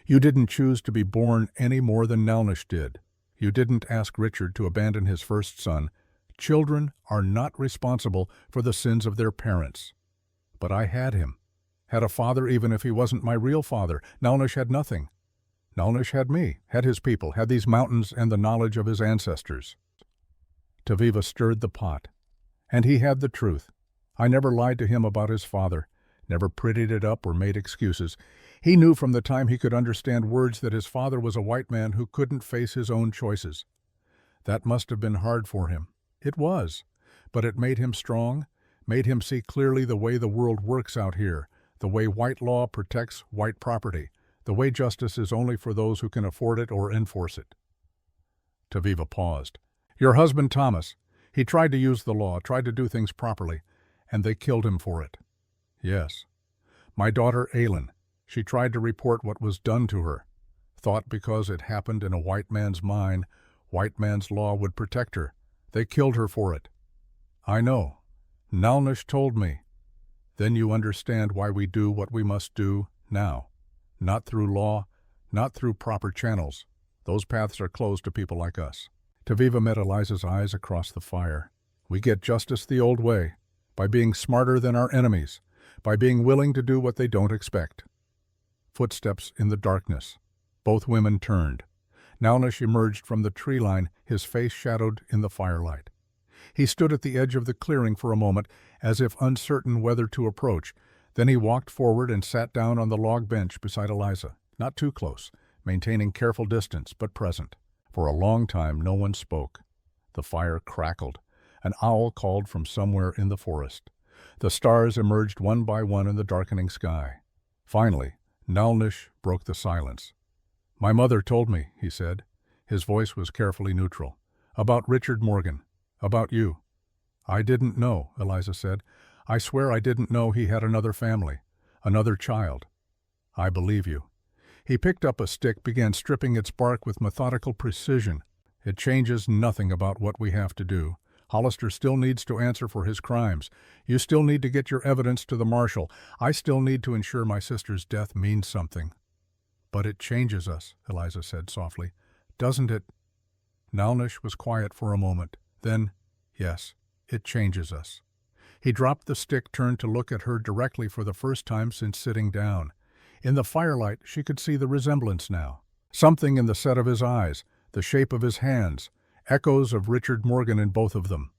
You didn't choose to be born any more than Nalnish did. You didn't ask Richard to abandon his first son. Children are not responsible for the sins of their parents. But I had him. Had a father even if he wasn't my real father. Nalnish had nothing. Nalnish had me, had his people, had these mountains and the knowledge of his ancestors." Taviva stirred the pot. "And he had the truth. I never lied to him about his father, never prettied it up or made excuses. He knew from the time he could understand words that his father was a white man who couldn't face his own choices. That must have been hard for him. It was. But it made him strong, made him see clearly the way the world works out here, the way white law protects white property, the way justice is only for those who can afford it or enforce it." Taviva paused. "Your husband Thomas, he tried to use the law, tried to do things properly, and they killed him for it." "Yes." "My daughter Aylin, she tried to report what was done to her, thought because it happened in a white man's mine, white man's law would protect her. They killed her for it." "I know. Nalnish told me." "Then you understand why we do what we must do now. Not through law, not through proper channels. Those paths are closed to people like us." Taviva met Eliza's eyes across the fire. "We get justice the old way, by being smarter than our enemies, by being willing to do what they don't expect." Footsteps in the darkness. Both women turned. Nalnish emerged from the tree line, his face shadowed in the firelight. He stood at the edge of the clearing for a moment, as if uncertain whether to approach. Then he walked forward and sat down on the log bench beside Eliza, not too close, maintaining careful distance, but present. For a long time no one spoke. The fire crackled. An owl called from somewhere in the forest. The stars emerged one by one in the darkening sky. Finally, Nalnish broke the silence. "My mother told me," he said. His voice was carefully neutral. "About Richard Morgan. About you." "I didn't know," Eliza said. "I swear I didn't know he had another family, another child." "I believe you." He picked up a stick, began stripping its bark with methodical precision. "It changes nothing about what we have to do. Hollister still needs to answer for his crimes. You still need to get your evidence to the marshal. I still need to ensure my sister's death means something." "But it changes us," Eliza said softly. "Doesn't it?" Nalnish was quiet for a moment. Then, "Yes, it changes us." He dropped the stick, turned to look at her directly for the first time since sitting down. In the firelight she could see the resemblance now. Something in the set of his eyes, the shape of his hands, echoes of Richard Morgan in both of them.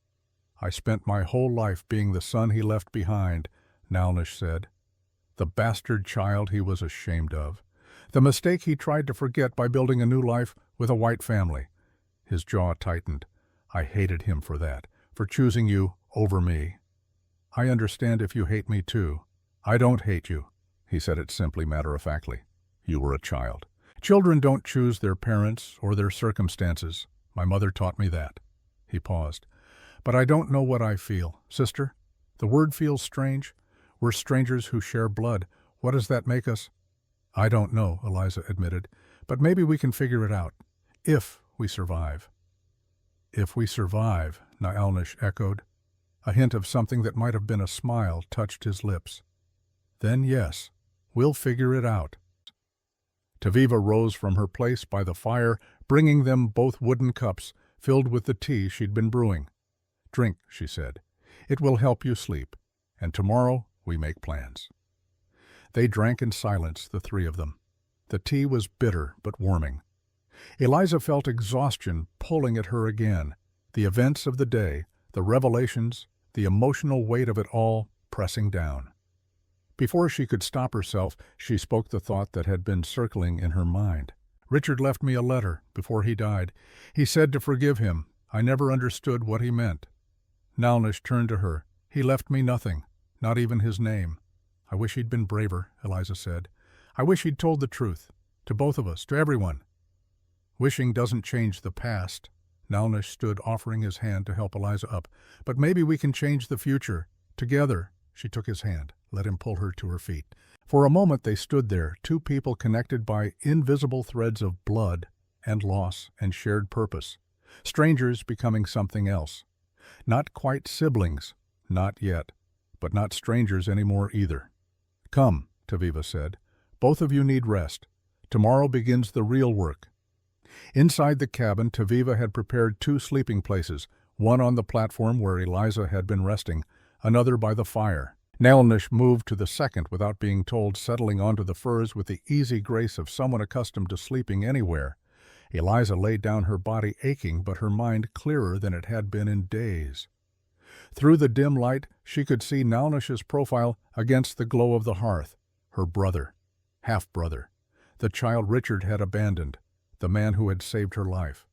"I spent my whole life being the son he left behind," Nalnish said. "The bastard child he was ashamed of. The mistake he tried to forget by building a new life with a white family." His jaw tightened. "I hated him for that, for choosing you over me." "I understand if you hate me too." "I don't hate you." He said it simply, matter-of-factly. "You were a child. Children don't choose their parents or their circumstances. My mother taught me that." He paused. "But I don't know what I feel. Sister, the word feels strange. We're strangers who share blood. What does that make us?" "I don't know," Eliza admitted. "But maybe we can figure it out. If we survive." "If we survive," Nalnish echoed. A hint of something that might have been a smile touched his lips. "Then yes, we'll figure it out." Taviva rose from her place by the fire, bringing them both wooden cups filled with the tea she'd been brewing. "Drink," she said. "It will help you sleep, and tomorrow we make plans." They drank in silence, the three of them. The tea was bitter but warming. Eliza felt exhaustion pulling at her again, the events of the day, the revelations, the emotional weight of it all pressing down. Before she could stop herself, she spoke the thought that had been circling in her mind. Richard left me a letter before he died. He said to forgive him. I never understood what he meant. Nalnish turned to her. He left me nothing, not even his name. I wish he'd been braver, Eliza said. I wish he'd told the truth. To both of us, to everyone. Wishing doesn't change the past. Nalnish stood, offering his hand to help Eliza up. But maybe we can change the future. Together. She took his hand, let him pull her to her feet. For a moment they stood there, two people connected by invisible threads of blood and loss and shared purpose. Strangers becoming something else. Not quite siblings, not yet, but not strangers anymore either. Come, Taviva said. Both of you need rest. Tomorrow begins the real work. Inside the cabin, Taviva had prepared two sleeping places, one on the platform where Eliza had been resting, another by the fire. Nalnish moved to the second without being told, settling onto the furs with the easy grace of someone accustomed to sleeping anywhere. Eliza laid down, her body aching but her mind clearer than it had been in days. Through the dim light, she could see Nalnish's profile against the glow of the hearth. Her brother, half-brother, the child Richard had abandoned, the man who had saved her life.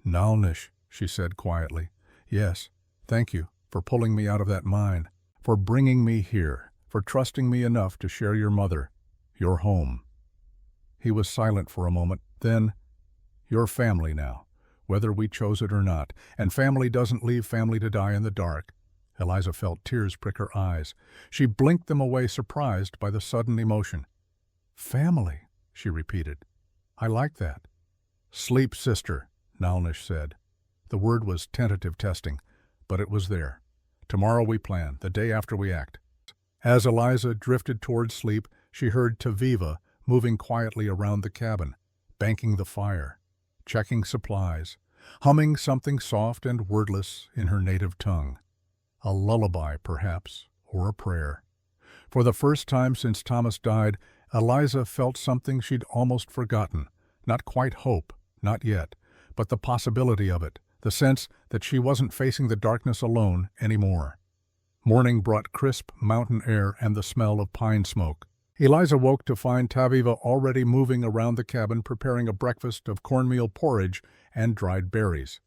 Nalnish, she said quietly. Yes, thank you for pulling me out of that mine, for bringing me here, for trusting me enough to share your mother, your home. He was silent for a moment, then, your family now, whether we chose it or not, and family doesn't leave family to die in the dark. Eliza felt tears prick her eyes. She blinked them away, surprised by the sudden emotion. Family, she repeated. I like that. Sleep, sister, Nalnish said. The word was tentative testing, but it was there. Tomorrow we plan, the day after we act. As Eliza drifted toward sleep, she heard Taviva moving quietly around the cabin, banking the fire, checking supplies, humming something soft and wordless in her native tongue. A lullaby, perhaps, or a prayer. For the first time since Thomas died, Eliza felt something she'd almost forgotten. Not quite hope, not yet, but the possibility of it, the sense that she wasn't facing the darkness alone anymore. Morning brought crisp mountain air and the smell of pine smoke. Eliza woke to find Taviva already moving around the cabin, preparing a breakfast of cornmeal porridge and dried berries.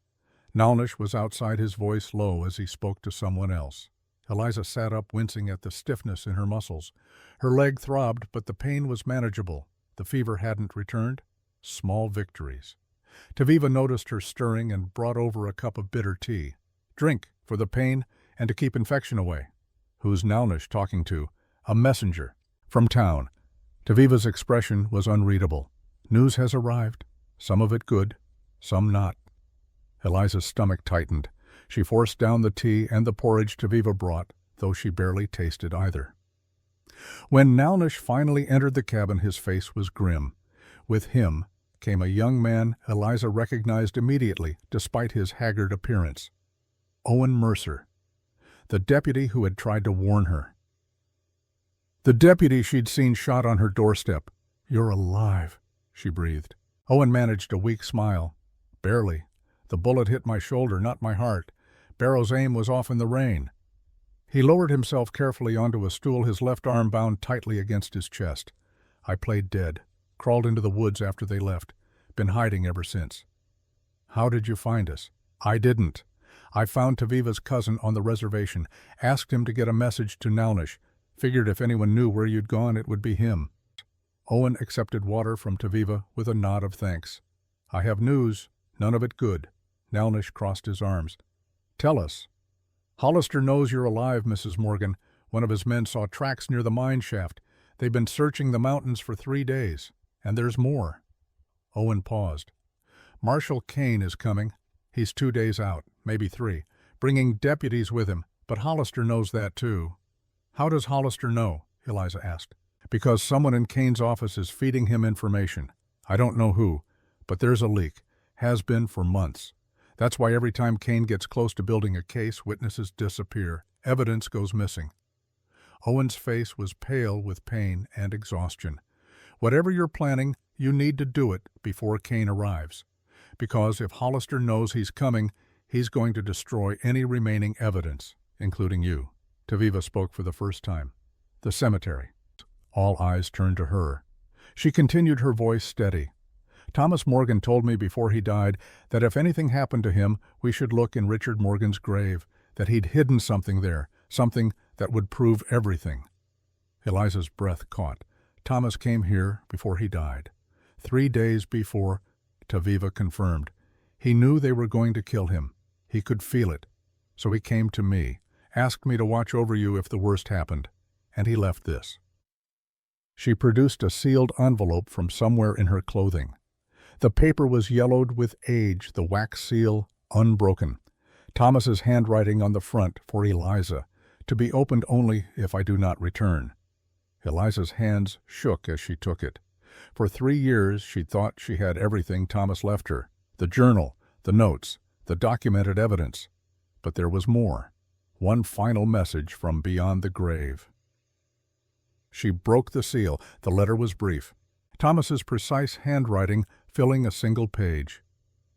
Nalnish was outside, his voice low as he spoke to someone else. Eliza sat up, wincing at the stiffness in her muscles. Her leg throbbed, but the pain was manageable. The fever hadn't returned. Small victories. Taviva noticed her stirring and brought over a cup of bitter tea. Drink, for the pain, and to keep infection away. Who's Nalnish talking to? A messenger. From town. Taviva's expression was unreadable. News has arrived. Some of it good, some not. Eliza's stomach tightened. She forced down the tea and the porridge Taviva brought, though she barely tasted either. When Nalnish finally entered the cabin, his face was grim. With him came a young man Eliza recognized immediately, despite his haggard appearance. Owen Mercer, the deputy who had tried to warn her. The deputy she'd seen shot on her doorstep. "You're alive," she breathed. Owen managed a weak smile. "Barely. The bullet hit my shoulder, not my heart. Barrow's aim was off in the rain." He lowered himself carefully onto a stool, his left arm bound tightly against his chest. "I played dead. Crawled into the woods after they left. Been hiding ever since." "How did you find us?" "I didn't. I found Taviva's cousin on the reservation, asked him to get a message to Nalnish. Figured if anyone knew where you'd gone, it would be him." Owen accepted water from Taviva with a nod of thanks. "I have news, none of it good." Nalnish crossed his arms. "Tell us." "Hollister knows you're alive, Mrs. Morgan. One of his men saw tracks near the mine shaft. They've been searching the mountains for 3 days. And there's more." Owen paused. "Marshal Kane is coming. He's 2 days out, maybe 3, bringing deputies with him, but Hollister knows that too." "How does Hollister know?" Eliza asked. "Because someone in Kane's office is feeding him information. I don't know who, but there's a leak. Has been for months. That's why every time Kane gets close to building a case, witnesses disappear. Evidence goes missing." Owen's face was pale with pain and exhaustion. "Whatever you're planning, you need to do it before Kane arrives. Because if Hollister knows he's coming, he's going to destroy any remaining evidence, including you." Taviva spoke for the first time. "The cemetery." All eyes turned to her. She continued, her voice steady. "Thomas Morgan told me before he died that if anything happened to him, we should look in Richard Morgan's grave, that he'd hidden something there, something that would prove everything." Eliza's breath caught. "Thomas came here before he died. 3 days before," Taviva confirmed. "He knew they were going to kill him. He could feel it. So he came to me, asked me to watch over you if the worst happened, and he left this." She produced a sealed envelope from somewhere in her clothing. The paper was yellowed with age, the wax seal unbroken. Thomas's handwriting on the front for Eliza, "To be opened only if I do not return." Eliza's hands shook as she took it. For 3 years she'd thought she had everything Thomas left her, the journal, the notes, the documented evidence. But there was more. One final message from beyond the grave. She broke the seal. The letter was brief. Thomas's precise handwriting filling a single page.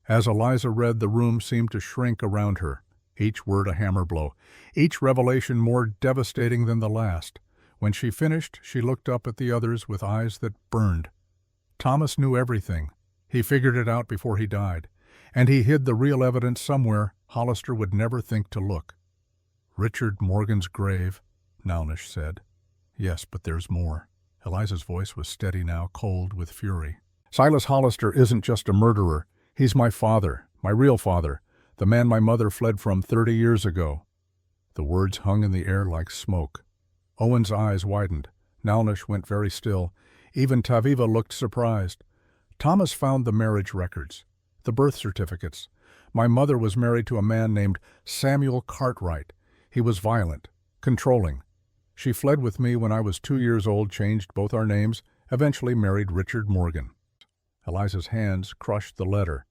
As Eliza read, the room seemed to shrink around her, each word a hammer blow, each revelation more devastating than the last. When she finished, she looked up at the others with eyes that burned. Thomas knew everything. He figured it out before he died, and he hid the real evidence somewhere Hollister would never think to look. "Richard Morgan's grave," Nownish said. "Yes, but there's more." Eliza's voice was steady now, cold with fury. "Silas Hollister isn't just a murderer. He's my father, my real father, the man my mother fled from 30 years ago." The words hung in the air like smoke. Owen's eyes widened. Nownish went very still. Even Taviva looked surprised. "Thomas found the marriage records, the birth certificates. My mother was married to a man named Samuel Cartwright. He was violent, controlling. She fled with me when I was 2 years old, changed both our names, eventually married Richard Morgan." Eliza's hands crushed the letter.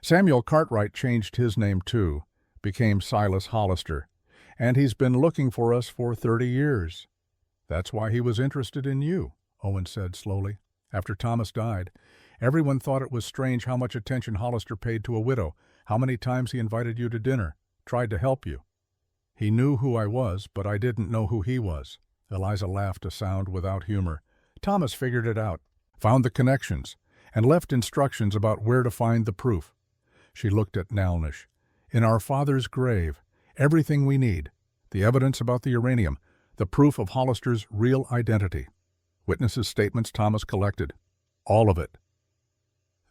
"Samuel Cartwright changed his name too, became Silas Hollister, and he's been looking for us for 30 years. That's why he was interested in you," Owen said slowly. "After Thomas died, everyone thought it was strange how much attention Hollister paid to a widow, how many times he invited you to dinner, tried to help you. He knew who I was, but I didn't know who he was." Eliza laughed, a sound without humor. "Thomas figured it out, found the connections, and left instructions about where to find the proof." She looked at Nownish. "In our father's grave, everything we need, the evidence about the uranium, the proof of Hollister's real identity, witnesses' statements Thomas collected, all of it."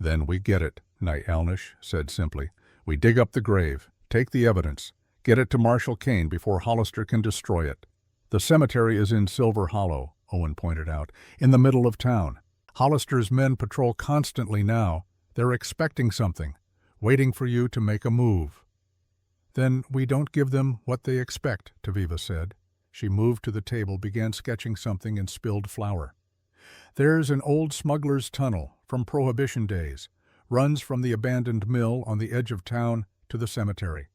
"Then we get it," Nownish said simply. "We dig up the grave, take the evidence, get it to Marshal Kane before Hollister can destroy it. The cemetery is in Silver Hollow," Owen pointed out, "in the middle of town. Hollister's men patrol constantly now. They're expecting something, waiting for you to make a move." "Then we don't give them what they expect," Taviva said. She moved to the table, began sketching something in spilled flour. "There's an old smuggler's tunnel from Prohibition days, runs from the abandoned mill on the edge of town to the cemetery.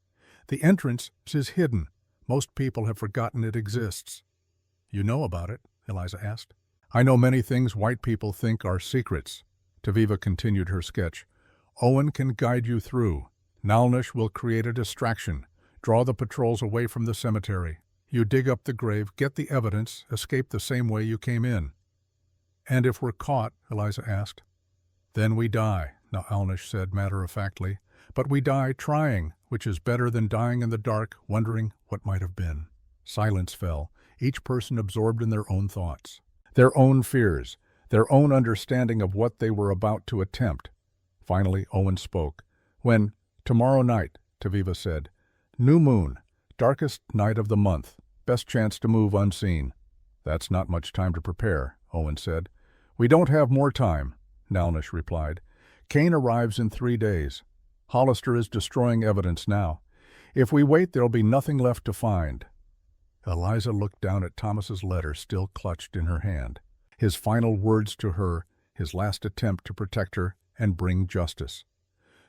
The entrance is hidden. Most people have forgotten it exists." "You know about it?" Eliza asked. "I know many things white people think are secrets." Taviva continued her sketch. "Owen can guide you through. Nownish will create a distraction, draw the patrols away from the cemetery. You dig up the grave, get the evidence, escape the same way you came in." "And if we're caught?" Eliza asked. "Then we die," Nownish said matter-of-factly. "But we die trying, which is better than dying in the dark, wondering what might have been." Silence fell, each person absorbed in their own thoughts, their own fears, their own understanding of what they were about to attempt. Finally, Owen spoke. "When, tomorrow night," Taviva said. "New moon, darkest night of the month, best chance to move unseen." "That's not much time to prepare," Owen said. "We don't have more time," Nownish replied. "Kane arrives in 3 days. Hollister is destroying evidence now. If we wait, there'll be nothing left to find." Eliza looked down at Thomas's letter still clutched in her hand. His final words to her, his last attempt to protect her and bring justice.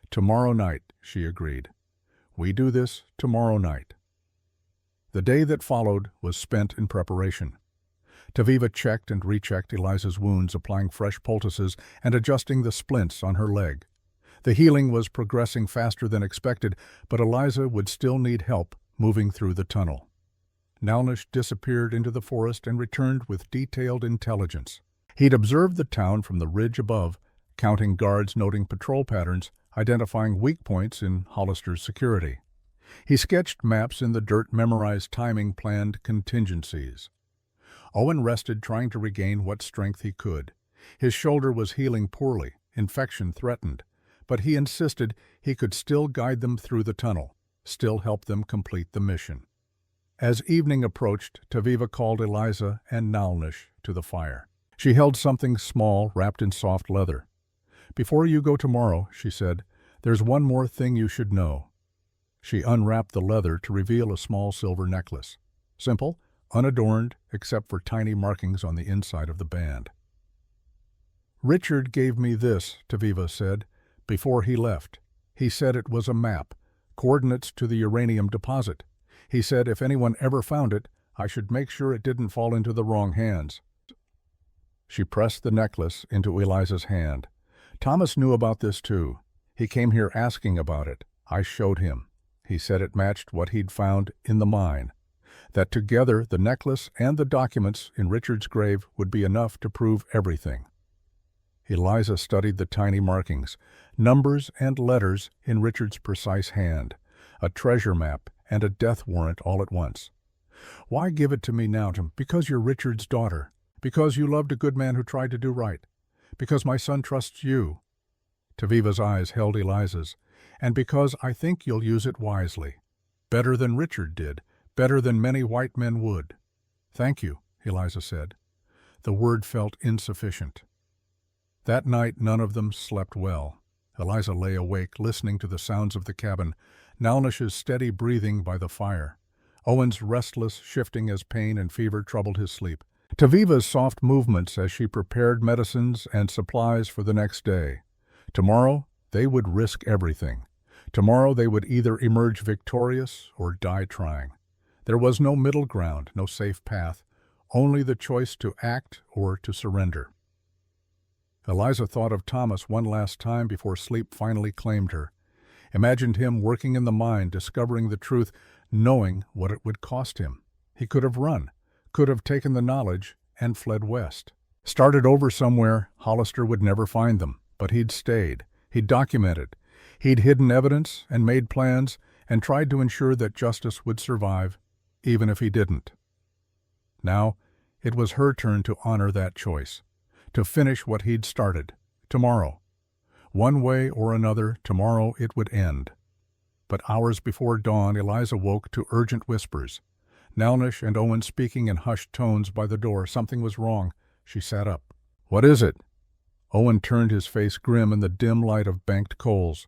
"Tomorrow night," she agreed. "We do this tomorrow night." The day that followed was spent in preparation. Taviva checked and rechecked Eliza's wounds, applying fresh poultices and adjusting the splints on her leg. The healing was progressing faster than expected, but Eliza would still need help moving through the tunnel. Nalnish disappeared into the forest and returned with detailed intelligence. He'd observed the town from the ridge above, counting guards, noting patrol patterns, identifying weak points in Hollister's security. He sketched maps in the dirt, memorized timing, planned contingencies. Owen rested, trying to regain what strength he could. His shoulder was healing poorly, infection threatened, but he insisted he could still guide them through the tunnel, still help them complete the mission. As evening approached, Taviva called Eliza and Nalnish to the fire. She held something small wrapped in soft leather. "Before you go tomorrow," she said, "there's one more thing you should know." She unwrapped the leather to reveal a small silver necklace. Simple, unadorned, except for tiny markings on the inside of the band. "Richard gave me this," Taviva said, "before he left. He said it was a map, coordinates to the uranium deposit. He said if anyone ever found it, I should make sure it didn't fall into the wrong hands." She pressed the necklace into Eliza's hand. "Thomas knew about this too. He came here asking about it. I showed him. He said it matched what he'd found in the mine. That together the necklace and the documents in Richard's grave would be enough to prove everything." Eliza studied the tiny markings, numbers and letters in Richard's precise hand, a treasure map and a death warrant all at once. "Why give it to me now, Tom? Because you're Richard's daughter. Because you loved a good man who tried to do right. Because my son trusts you." Taviva's eyes held Eliza's. "And because I think you'll use it wisely. Better than Richard did. Better than many white men would." "Thank you," Eliza said. The word felt insufficient. That night none of them slept well. Eliza lay awake, listening to the sounds of the cabin, Nalnish's steady breathing by the fire, Owen's restless shifting as pain and fever troubled his sleep, Taviva's soft movements as she prepared medicines and supplies for the next day. Tomorrow they would risk everything. Tomorrow they would either emerge victorious or die trying. There was no middle ground, no safe path, only the choice to act or to surrender. Eliza thought of Thomas one last time before sleep finally claimed her. Imagined him working in the mine, discovering the truth, knowing what it would cost him. He could have run, could have taken the knowledge and fled west. Started over somewhere, Hollister would never find them, but he'd stayed. He'd documented. He'd hidden evidence and made plans and tried to ensure that justice would survive, even if he didn't. Now, it was her turn to honor that choice, to finish what he'd started, tomorrow. One way or another, tomorrow it would end. But hours before dawn, Eliza woke to urgent whispers. Nalnish and Owen speaking in hushed tones by the door. Something was wrong. She sat up. "What is it?" Owen turned, his face grim in the dim light of banked coals.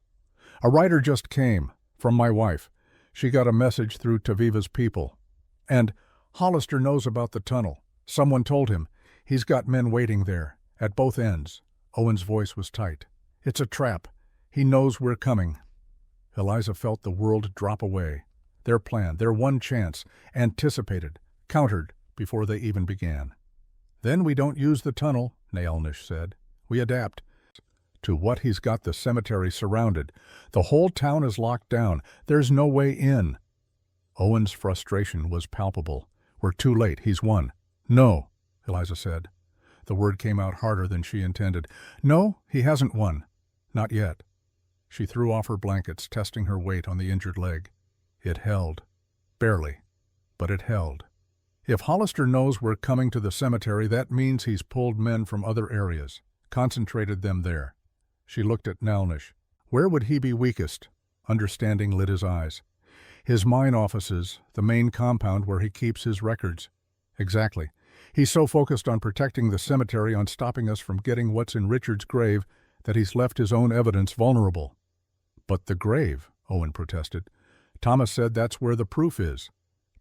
"A writer just came, from my wife. She got a message through Taviva's people. And Hollister knows about the tunnel. Someone told him. He's got men waiting there, at both ends." Owen's voice was tight. "It's a trap. He knows we're coming." Eliza felt the world drop away. Their plan, their one chance, anticipated, countered before they even began. "Then we don't use the tunnel," Nalnish said. "We adapt to what he's got the cemetery surrounded. The whole town is locked down. There's no way in." Owen's frustration was palpable. "We're too late. He's won." "No," Eliza said. The word came out harder than she intended. "No, he hasn't won. Not yet." She threw off her blankets, testing her weight on the injured leg. It held. Barely. But it held. "If Hollister knows we're coming to the cemetery, that means he's pulled men from other areas, concentrated them there." She looked at Nalnish. Where would he be weakest? Understanding lit his eyes. "His mine offices, the main compound where he keeps his records." "Exactly. He's so focused on protecting the cemetery, on stopping us from getting what's in Richard's grave, that he's left his own evidence vulnerable." "But the grave," Owen protested. "Thomas said that's where the proof is."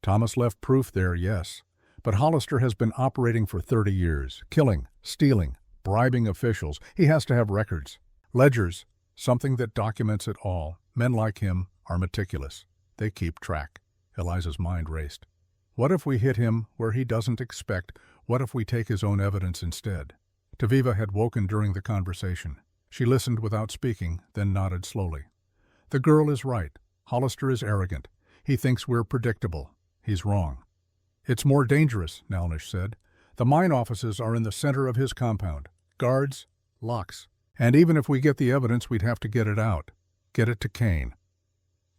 "Thomas left proof there, yes. But Hollister has been operating for 30 years, killing, stealing, bribing officials. He has to have records. Ledgers, something that documents it all. Men like him are meticulous. They keep track." Eliza's mind raced. What if we hit him where he doesn't expect? What if we take his own evidence instead? Taviva had woken during the conversation. She listened without speaking, then nodded slowly. The girl is right. Hollister is arrogant. He thinks we're predictable. He's wrong. It's more dangerous, Nalnish said. The mine offices are in the center of his compound. Guards, locks. And even if we get the evidence, we'd have to get it out. Get it to Kane.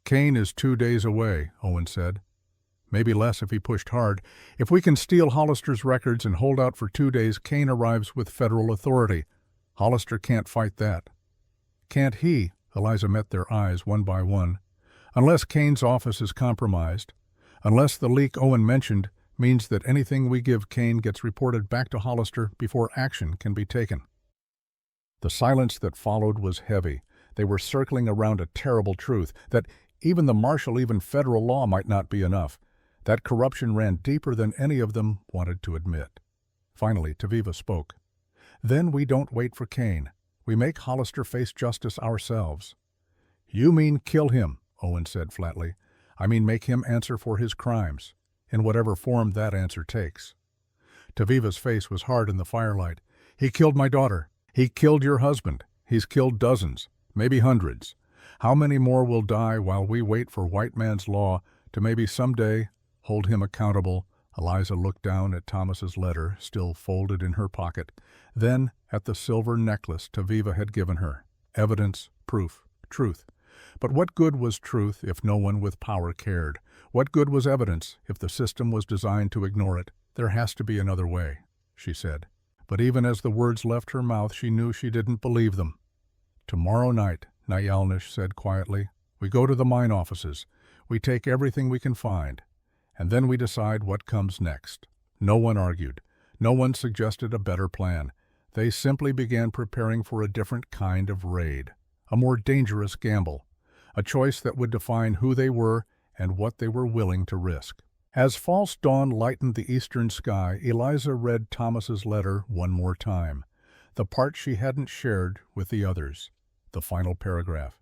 Kane is 2 days away, Owen said. Maybe less if he pushed hard. If we can steal Hollister's records and hold out for 2 days, Kane arrives with federal authority. Hollister can't fight that. Can't he? Eliza met their eyes one by one. Unless Kane's office is compromised, unless the leak Owen mentioned means that anything we give Kane gets reported back to Hollister before action can be taken. The silence that followed was heavy. They were circling around a terrible truth, that even the martial, even federal law might not be enough. That corruption ran deeper than any of them wanted to admit. Finally, Taviva spoke. Then we don't wait for Kane. We make Hollister face justice ourselves. You mean kill him, Owen said flatly. I mean make him answer for his crimes, in whatever form that answer takes. Taviva's face was hard in the firelight. He killed my daughter. He killed your husband. He's killed dozens, maybe hundreds. How many more will die while we wait for white man's law to maybe someday hold him accountable? Eliza looked down at Thomas's letter, still folded in her pocket, then at the silver necklace Taviva had given her. Evidence, proof, truth. But what good was truth if no one with power cared? What good was evidence if the system was designed to ignore it? There has to be another way, she said. But even as the words left her mouth, she knew she didn't believe them. Tomorrow night, Nayalnish said quietly, we go to the mine offices. We take everything we can find. And then we decide what comes next. No one argued. No one suggested a better plan. They simply began preparing for a different kind of raid, a more dangerous gamble, a choice that would define who they were and what they were willing to risk. As false dawn lightened the eastern sky, Eliza read Thomas's letter one more time, the part she hadn't shared with the others, the final paragraph.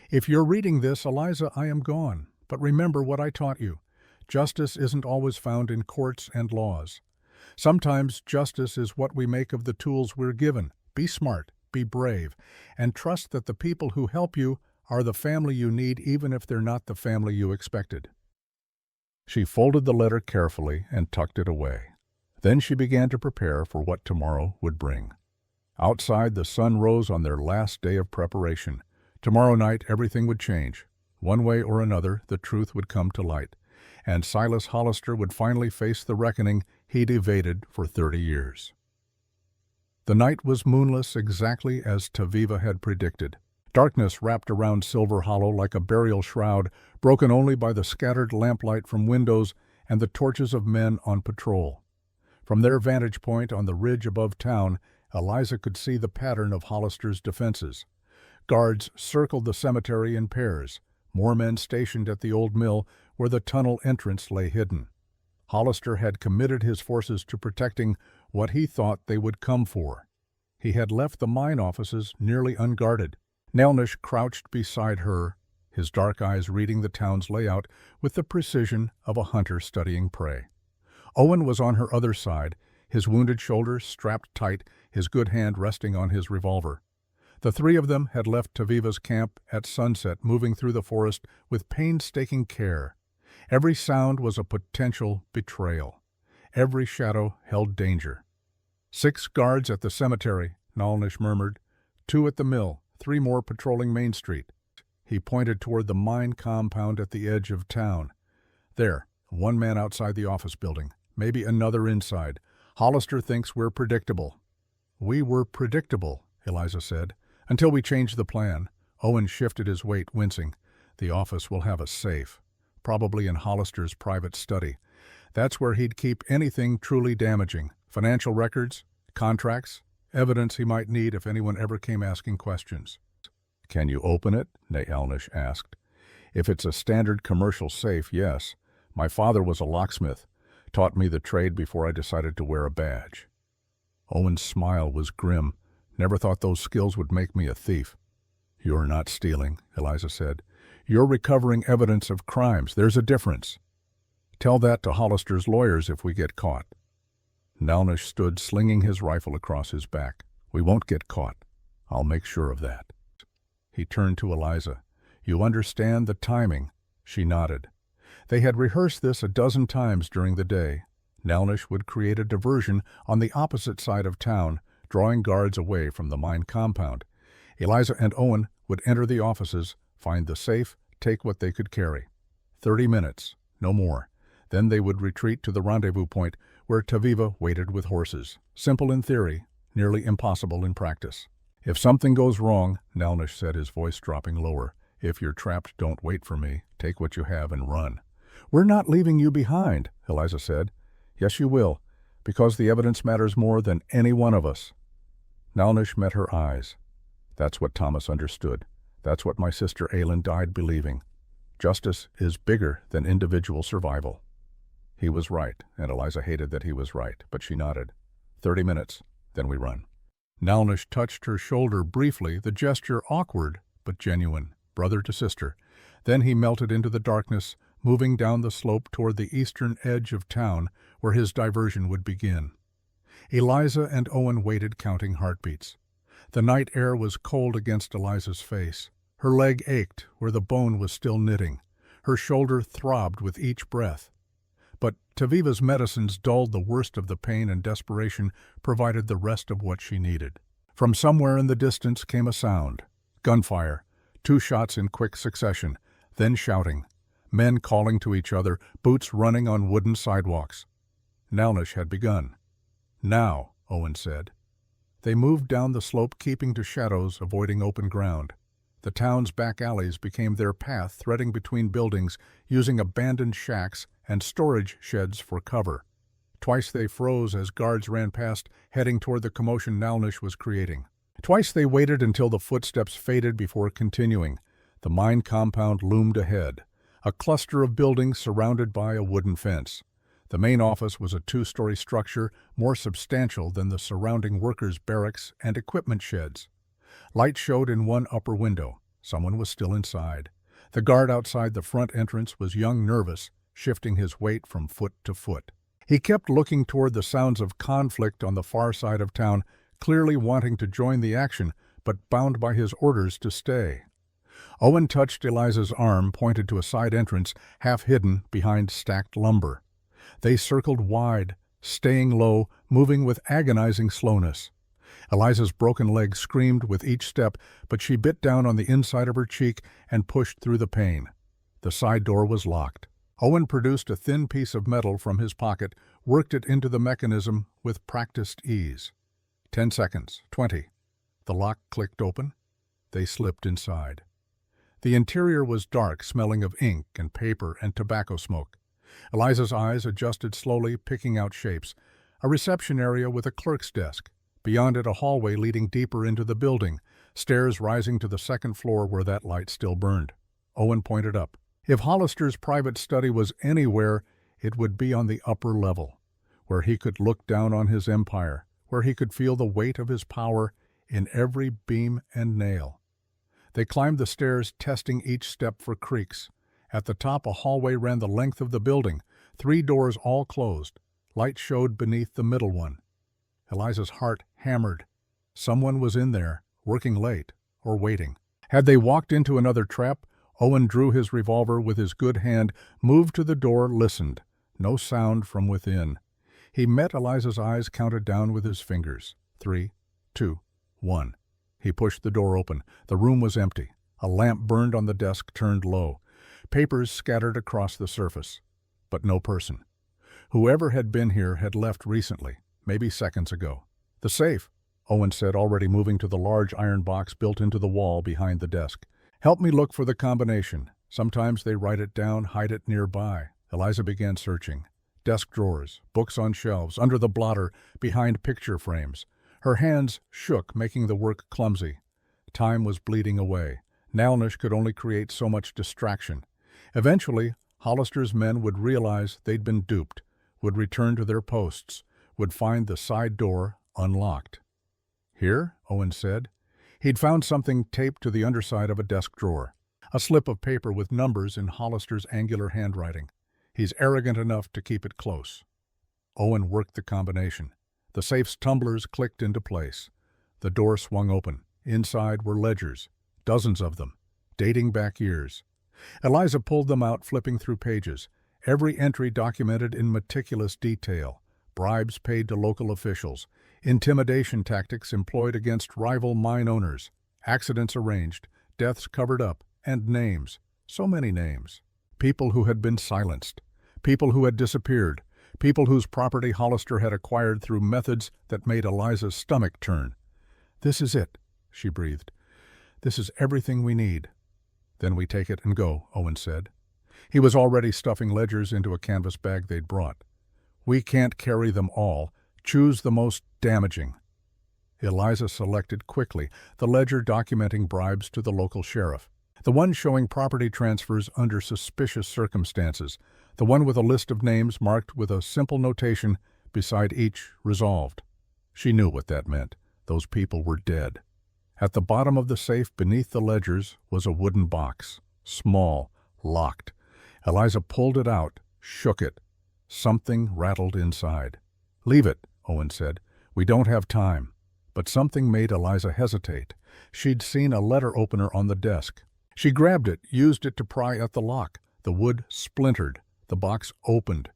If you're reading this, Eliza, I am gone, but remember what I taught you. Justice isn't always found in courts and laws. Sometimes justice is what we make of the tools we're given. Be smart, be brave, and trust that the people who help you are the family you need, even if they're not the family you expected. She folded the letter carefully and tucked it away. Then she began to prepare for what tomorrow would bring. Outside, the sun rose on their last day of preparation. Tomorrow night, everything would change. One way or another, the truth would come to light, and Silas Hollister would finally face the reckoning he'd evaded for 30 years. The night was moonless, exactly as Taviva had predicted. Darkness wrapped around Silver Hollow like a burial shroud, broken only by the scattered lamplight from windows and the torches of men on patrol. From their vantage point on the ridge above town, Eliza could see the pattern of Hollister's defenses. Guards circled the cemetery in pairs, more men stationed at the old mill where the tunnel entrance lay hidden. Hollister had committed his forces to protecting what he thought they would come for. He had left the mine offices nearly unguarded. Nalnish crouched beside her, his dark eyes reading the town's layout with the precision of a hunter studying prey. Owen was on her other side, his wounded shoulder strapped tight, his good hand resting on his revolver. The three of them had left Taviva's camp at sunset, moving through the forest with painstaking care. Every sound was a potential betrayal. Every shadow held danger. 6 guards at the cemetery, Nalnish murmured. 2 at the mill, 3 more patrolling Main Street. He pointed toward the mine compound at the edge of town. There, 1 man outside the office building, maybe another inside. Hollister thinks we're predictable. We were predictable, Eliza said, until we changed the plan. Owen shifted his weight, wincing. The office will have a safe, probably in Hollister's private study. That's where he'd keep anything truly damaging. Financial records, contracts, evidence he might need if anyone ever came asking questions. Can you open it? Nayalnish asked. If it's a standard commercial safe, yes. My father was a locksmith, taught me the trade before I decided to wear a badge. Owen's smile was grim. Never thought those skills would make me a thief. You're not stealing, Eliza said. You're recovering evidence of crimes. There's a difference. Tell that to Hollister's lawyers if we get caught. Nalnish stood slinging his rifle across his back. We won't get caught. I'll make sure of that. He turned to Eliza. You understand the timing? She nodded. They had rehearsed this a dozen times during the day. Nalnish would create a diversion on the opposite side of town, drawing guards away from the mine compound. Eliza and Owen would enter the offices, find the safe, take what they could carry. 30 minutes, no more. Then they would retreat to the rendezvous point where Taviva waited with horses. Simple in theory, nearly impossible in practice. If something goes wrong, Nalnish said, his voice dropping lower, if you're trapped, don't wait for me. Take what you have and run. We're not leaving you behind, Eliza said. Yes, you will, because the evidence matters more than any one of us. Nalnish met her eyes. That's what Thomas understood. That's what my sister Aylin died believing. Justice is bigger than individual survival. He was right, and Eliza hated that he was right, but she nodded. 30 minutes, then we run. Nalnish touched her shoulder briefly, the gesture awkward but genuine, brother to sister. Then he melted into the darkness, moving down the slope toward the eastern edge of town where his diversion would begin. Eliza and Owen waited, counting heartbeats. The night air was cold against Eliza's face. Her leg ached where the bone was still knitting. Her shoulder throbbed with each breath. But Taviva's medicines dulled the worst of the pain, and desperation provided the rest of what she needed. From somewhere in the distance came a sound. Gunfire. 2 shots in quick succession. Then shouting. Men calling to each other, boots running on wooden sidewalks. Nalnish had begun. Now, Owen said. They moved down the slope, keeping to shadows, avoiding open ground. The town's back alleys became their path, threading between buildings, using abandoned shacks and storage sheds for cover. Twice they froze as guards ran past, heading toward the commotion Nalnish was creating. Twice they waited until the footsteps faded before continuing. The mine compound loomed ahead, a cluster of buildings surrounded by a wooden fence. The main office was a 2-story structure, more substantial than the surrounding workers' barracks and equipment sheds. Light showed in one upper window. Someone was still inside. The guard outside the front entrance was young, nervous, shifting his weight from foot to foot. He kept looking toward the sounds of conflict on the far side of town, clearly wanting to join the action, but bound by his orders to stay. Owen touched Eliza's arm, pointed to a side entrance, half hidden behind stacked lumber. They circled wide, staying low, moving with agonizing slowness. Eliza's broken leg screamed with each step, but she bit down on the inside of her cheek and pushed through the pain. The side door was locked. Owen produced a thin piece of metal from his pocket, worked it into the mechanism with practiced ease. 10 seconds, 20. The lock clicked open. They slipped inside. The interior was dark, smelling of ink and paper and tobacco smoke. Eliza's eyes adjusted slowly, picking out shapes. A reception area with a clerk's desk. Beyond it, a hallway leading deeper into the building, stairs rising to the second floor where that light still burned. Owen pointed up. If Hollister's private study was anywhere, it would be on the upper level, where he could look down on his empire, where he could feel the weight of his power in every beam and nail. They climbed the stairs, testing each step for creaks. At the top, a hallway ran the length of the building, 3 doors all closed. Light showed beneath the middle one. Eliza's heart hammered. Someone was in there, working late, or waiting. Had they walked into another trap? Owen drew his revolver with his good hand, moved to the door, listened. No sound from within. He met Eliza's eyes, counted down with his fingers. 3, 2, 1. He pushed the door open. The room was empty. A lamp burned on the desk, turned low. Papers scattered across the surface. But no person. Whoever had been here had left recently, maybe seconds ago. The safe, Owen said, already moving to the large iron box built into the wall behind the desk. Help me look for the combination. Sometimes they write it down, hide it nearby. Eliza began searching. Desk drawers, books on shelves, under the blotter, behind picture frames. Her hands shook, making the work clumsy. Time was bleeding away. Nalnish could only create so much distraction. Eventually, Hollister's men would realize they'd been duped, would return to their posts, would find the side door unlocked. Here, Owen said. He'd found something taped to the underside of a desk drawer, a slip of paper with numbers in Hollister's angular handwriting. He's arrogant enough to keep it close. Owen worked the combination. The safe's tumblers clicked into place. The door swung open. Inside were ledgers, dozens of them, dating back years. Eliza pulled them out, flipping through pages. Every entry documented in meticulous detail. Bribes paid to local officials, intimidation tactics employed against rival mine owners, accidents arranged, deaths covered up, and names. So many names. People who had been silenced. People who had disappeared. People whose property Hollister had acquired through methods that made Eliza's stomach turn. "This is it," she breathed. "This is everything we need." "Then we take it and go," Owen said. He was already stuffing ledgers into a canvas bag they'd brought. "We can't carry them all. Choose the most damaging." Eliza selected quickly, the ledger documenting bribes to the local sheriff, the one showing property transfers under suspicious circumstances, the one with a list of names marked with a simple notation beside each resolved. She knew what that meant. Those people were dead. At the bottom of the safe beneath the ledgers was a wooden box, small, locked. Eliza pulled it out, shook it. Something rattled inside. "Leave it," Owen said. "We don't have time." But something made Eliza hesitate. She'd seen a letter opener on the desk. She grabbed it, used it to pry at the lock. The wood splintered. The box opened.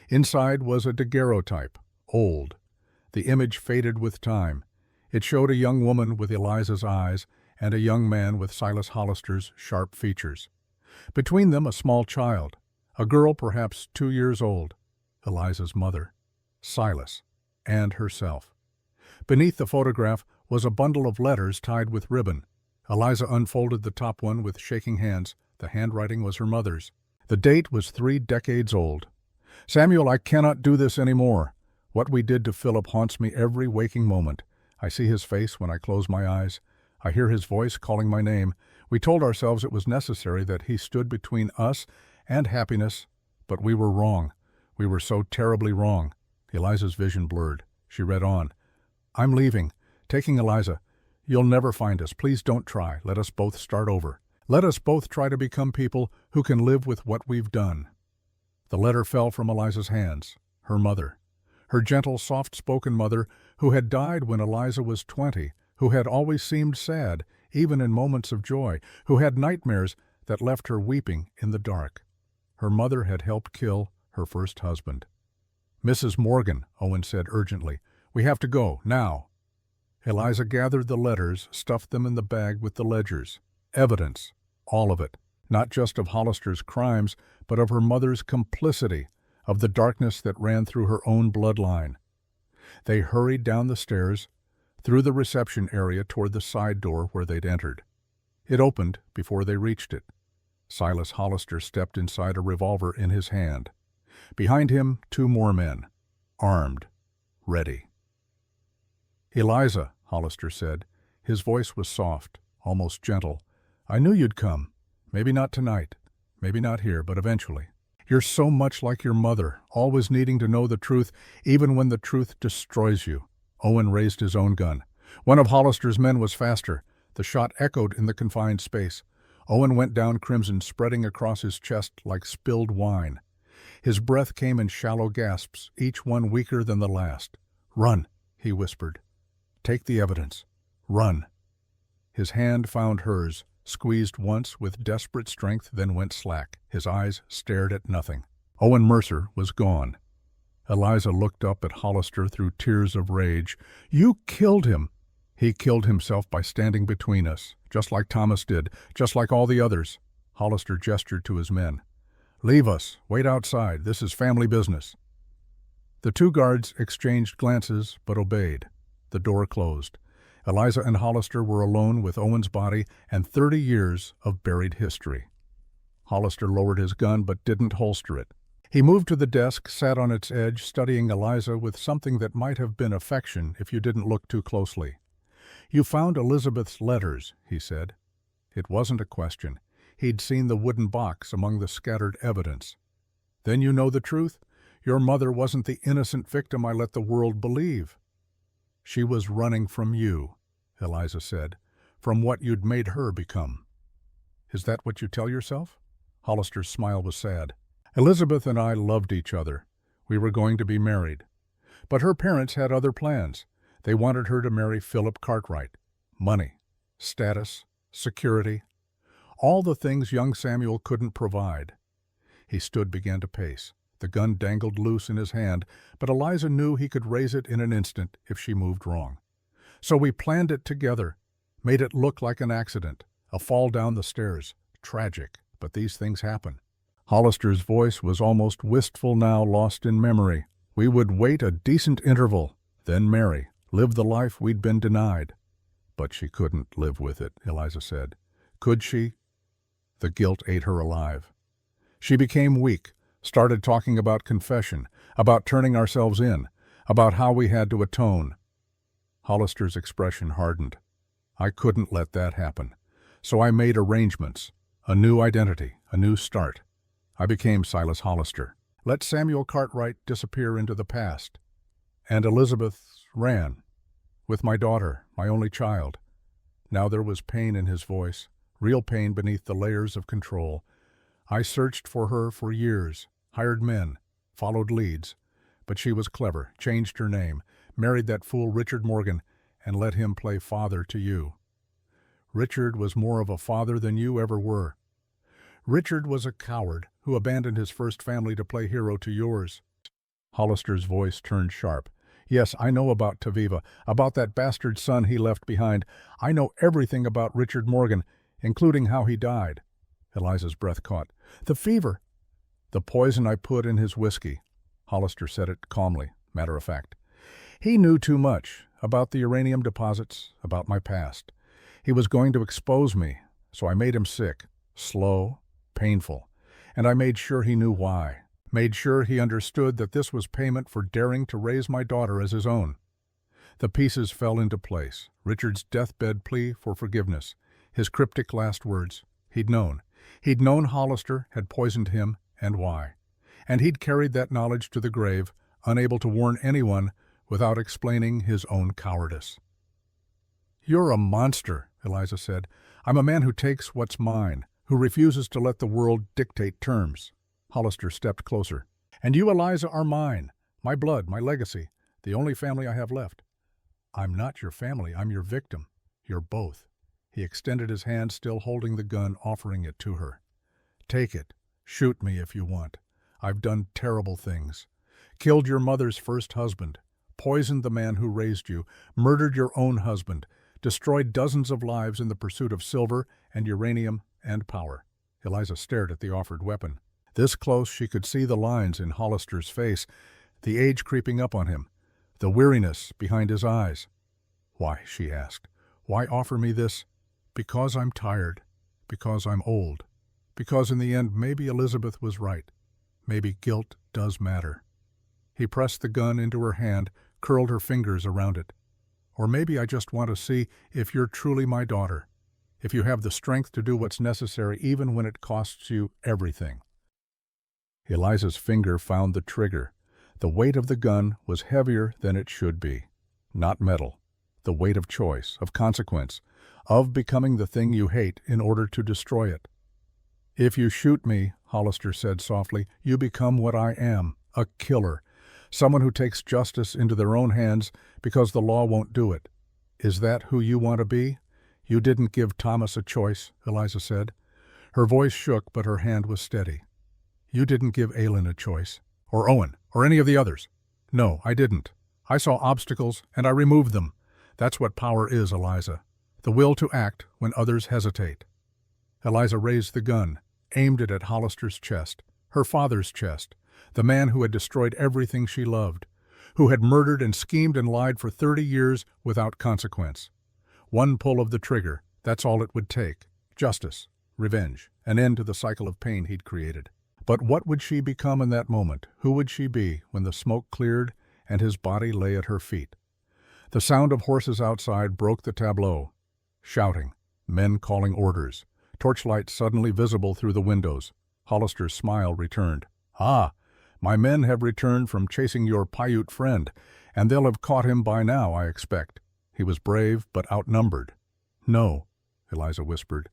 Inside was a daguerreotype, old. The image faded with time. It showed a young woman with Eliza's eyes and a young man with Silas Hollister's sharp features. Between them, a small child, a girl perhaps 2 years old, Eliza's mother, Silas, and herself. Beneath the photograph was a bundle of letters tied with ribbon. Eliza unfolded the top one with shaking hands. The handwriting was her mother's. The date was 3 decades old. "Samuel, I cannot do this anymore. What we did to Philip haunts me every waking moment. I see his face when I close my eyes. I hear his voice calling my name. We told ourselves it was necessary, that he stood between us and happiness, but we were wrong. We were so terribly wrong." Eliza's vision blurred. She read on. "I'm leaving, taking Eliza. You'll never find us. Please don't try. Let us both start over. Let us both try to become people who can live with what we've done." The letter fell from Eliza's hands. Her mother. Her gentle, soft-spoken mother, who had died when Eliza was 20, who had always seemed sad, even in moments of joy, who had nightmares that left her weeping in the dark. Her mother had helped kill her first husband. "Mrs. Morgan," Owen said urgently, "we have to go, now." Eliza gathered the letters, stuffed them in the bag with the ledgers. Evidence, all of it, not just of Hollister's crimes, but of her mother's complicity, of the darkness that ran through her own bloodline. They hurried down the stairs, through the reception area toward the side door where they'd entered. It opened before they reached it. Silas Hollister stepped inside, a revolver in his hand. Behind him, 2 more men, armed, ready. "Eliza," Hollister said. His voice was soft, almost gentle. "I knew you'd come. Maybe not tonight, maybe not here, but eventually. You're so much like your mother, always needing to know the truth, even when the truth destroys you." Owen raised his own gun. One of Hollister's men was faster. The shot echoed in the confined space. Owen went down crimson, spreading across his chest like spilled wine. His breath came in shallow gasps, each one weaker than the last. "Run," he whispered. "Take the evidence. Run." His hand found hers, squeezed once with desperate strength, then went slack. His eyes stared at nothing. Owen Mercer was gone. Eliza looked up at Hollister through tears of rage. "You killed him." "He killed himself by standing between us, just like Thomas did, just like all the others." Hollister gestured to his men. "Leave us. Wait outside. This is family business." The 2 guards exchanged glances, but obeyed. The door closed. Eliza and Hollister were alone with Owen's body and 30 years of buried history. Hollister lowered his gun but didn't holster it. He moved to the desk, sat on its edge, studying Eliza with something that might have been affection if you didn't look too closely. "You found Elizabeth's letters," he said. It wasn't a question. He'd seen the wooden box among the scattered evidence. "Then you know the truth? Your mother wasn't the innocent victim I let the world believe." "She was running from you," Eliza said, "from what you'd made her become." "Is that what you tell yourself?" Hollister's smile was sad. Elizabeth and I loved each other. We were going to be married. But her parents had other plans. They wanted her to marry Philip Cartwright. Money, status, security, all the things young Samuel couldn't provide. He began to pace. The gun dangled loose in his hand, but Eliza knew he could raise it in an instant if she moved wrong. So we planned it together, made it look like an accident, a fall down the stairs. Tragic, but these things happen. Hollister's voice was almost wistful now, lost in memory. We would wait a decent interval, then marry, live the life we'd been denied. But she couldn't live with it, Eliza said. Could she? The guilt ate her alive. She became weak, started talking about confession, about turning ourselves in, about how we had to atone. Hollister's expression hardened. I couldn't let that happen. So I made arrangements, a new identity, a new start. I became Silas Hollister. Let Samuel Cartwright disappear into the past. And Elizabeth ran, with my daughter, my only child. Now there was pain in his voice, real pain beneath the layers of control. I searched for her for years, hired men, followed leads. But she was clever, changed her name, married that fool Richard Morgan, and let him play father to you. Richard was more of a father than you ever were. Richard was a coward who abandoned his first family to play hero to yours. Hollister's voice turned sharp. Yes, I know about Taviva, about that bastard son he left behind. I know everything about Richard Morgan, including how he died. Eliza's breath caught. The fever. The poison I put in his whiskey. Hollister said it calmly, matter of fact. He knew too much about the uranium deposits, about my past. He was going to expose me, so I made him sick, slow, painful, and I made sure he knew why. Made sure he understood that this was payment for daring to raise my daughter as his own. The pieces fell into place. Richard's deathbed plea for forgiveness, his cryptic last words. He'd known. He'd known Hollister had poisoned him and why. And he'd carried that knowledge to the grave, unable to warn anyone without explaining his own cowardice. You're a monster, Eliza said. I'm a man who takes what's mine, who refuses to let the world dictate terms. Hollister stepped closer. And you, Eliza, are mine, my blood, my legacy, the only family I have left. I'm not your family, I'm your victim. You're both. He extended his hand, still holding the gun, offering it to her. Take it. Shoot me if you want. I've done terrible things. Killed your mother's first husband, poisoned the man who raised you, murdered your own husband, destroyed dozens of lives in the pursuit of silver and uranium and power. Eliza stared at the offered weapon. This close, she could see the lines in Hollister's face, the age creeping up on him, the weariness behind his eyes. Why, she asked, why offer me this? Because I'm tired, because I'm old, because in the end maybe Elizabeth was right. Maybe guilt does matter. He pressed the gun into her hand, curled her fingers around it. Or maybe I just want to see if you're truly my daughter, if you have the strength to do what's necessary even when it costs you everything. Eliza's finger found the trigger. The weight of the gun was heavier than it should be. Not metal. The weight of choice, of consequence, of becoming the thing you hate in order to destroy it. If you shoot me, Hollister said softly, you become what I am, a killer, someone who takes justice into their own hands because the law won't do it. Is that who you want to be? You didn't give Thomas a choice, Eliza said. Her voice shook, but her hand was steady. You didn't give Aylin a choice, or Owen, or any of the others. No, I didn't. I saw obstacles, and I removed them. That's what power is, Eliza. The will to act when others hesitate. Eliza raised the gun, aimed it at Hollister's chest, her father's chest, the man who had destroyed everything she loved, who had murdered and schemed and lied for 30 years without consequence. One pull of the trigger, that's all it would take. Justice, revenge, an end to the cycle of pain he'd created. But what would she become in that moment? Who would she be when the smoke cleared and his body lay at her feet? The sound of horses outside broke the tableau. Shouting, men calling orders, torchlight suddenly visible through the windows. Hollister's smile returned. Ah, my men have returned from chasing your Paiute friend, and they'll have caught him by now, I expect. He was brave, but outnumbered. No, Eliza whispered.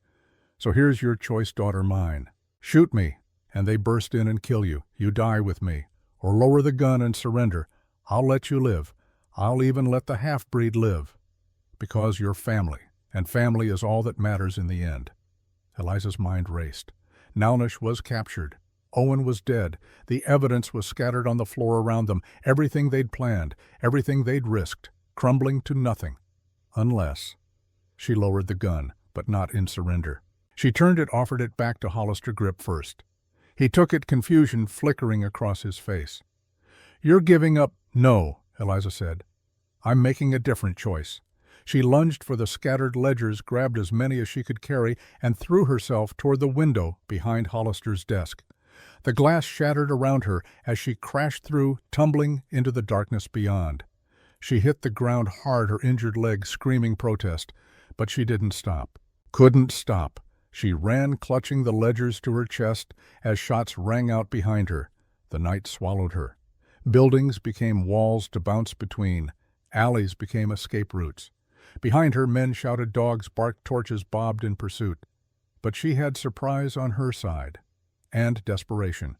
So here's your choice daughter mine. Shoot me, and they burst in and kill you, you die with me. Or lower the gun and surrender. I'll let you live. I'll even let the half-breed live. Because you're family, and family is all that matters in the end. Eliza's mind raced. Nownish was captured. Owen was dead. The evidence was scattered on the floor around them. Everything they'd planned, everything they'd risked, crumbling to nothing. Unless... She lowered the gun, but not in surrender. She offered it back to Hollister Grip first. He took it, confusion flickering across his face. "You're giving up—" "No," Eliza said. "I'm making a different choice." She lunged for the scattered ledgers, grabbed as many as she could carry, and threw herself toward the window behind Hollister's desk. The glass shattered around her as she crashed through, tumbling into the darkness beyond. She hit the ground hard, her injured leg screaming protest, but she didn't stop. Couldn't stop. She ran, clutching the ledgers to her chest as shots rang out behind her. The night swallowed her. Buildings became walls to bounce between. Alleys became escape routes. Behind her, men shouted, dogs barked, torches bobbed in pursuit. But she had surprise on her side, and desperation,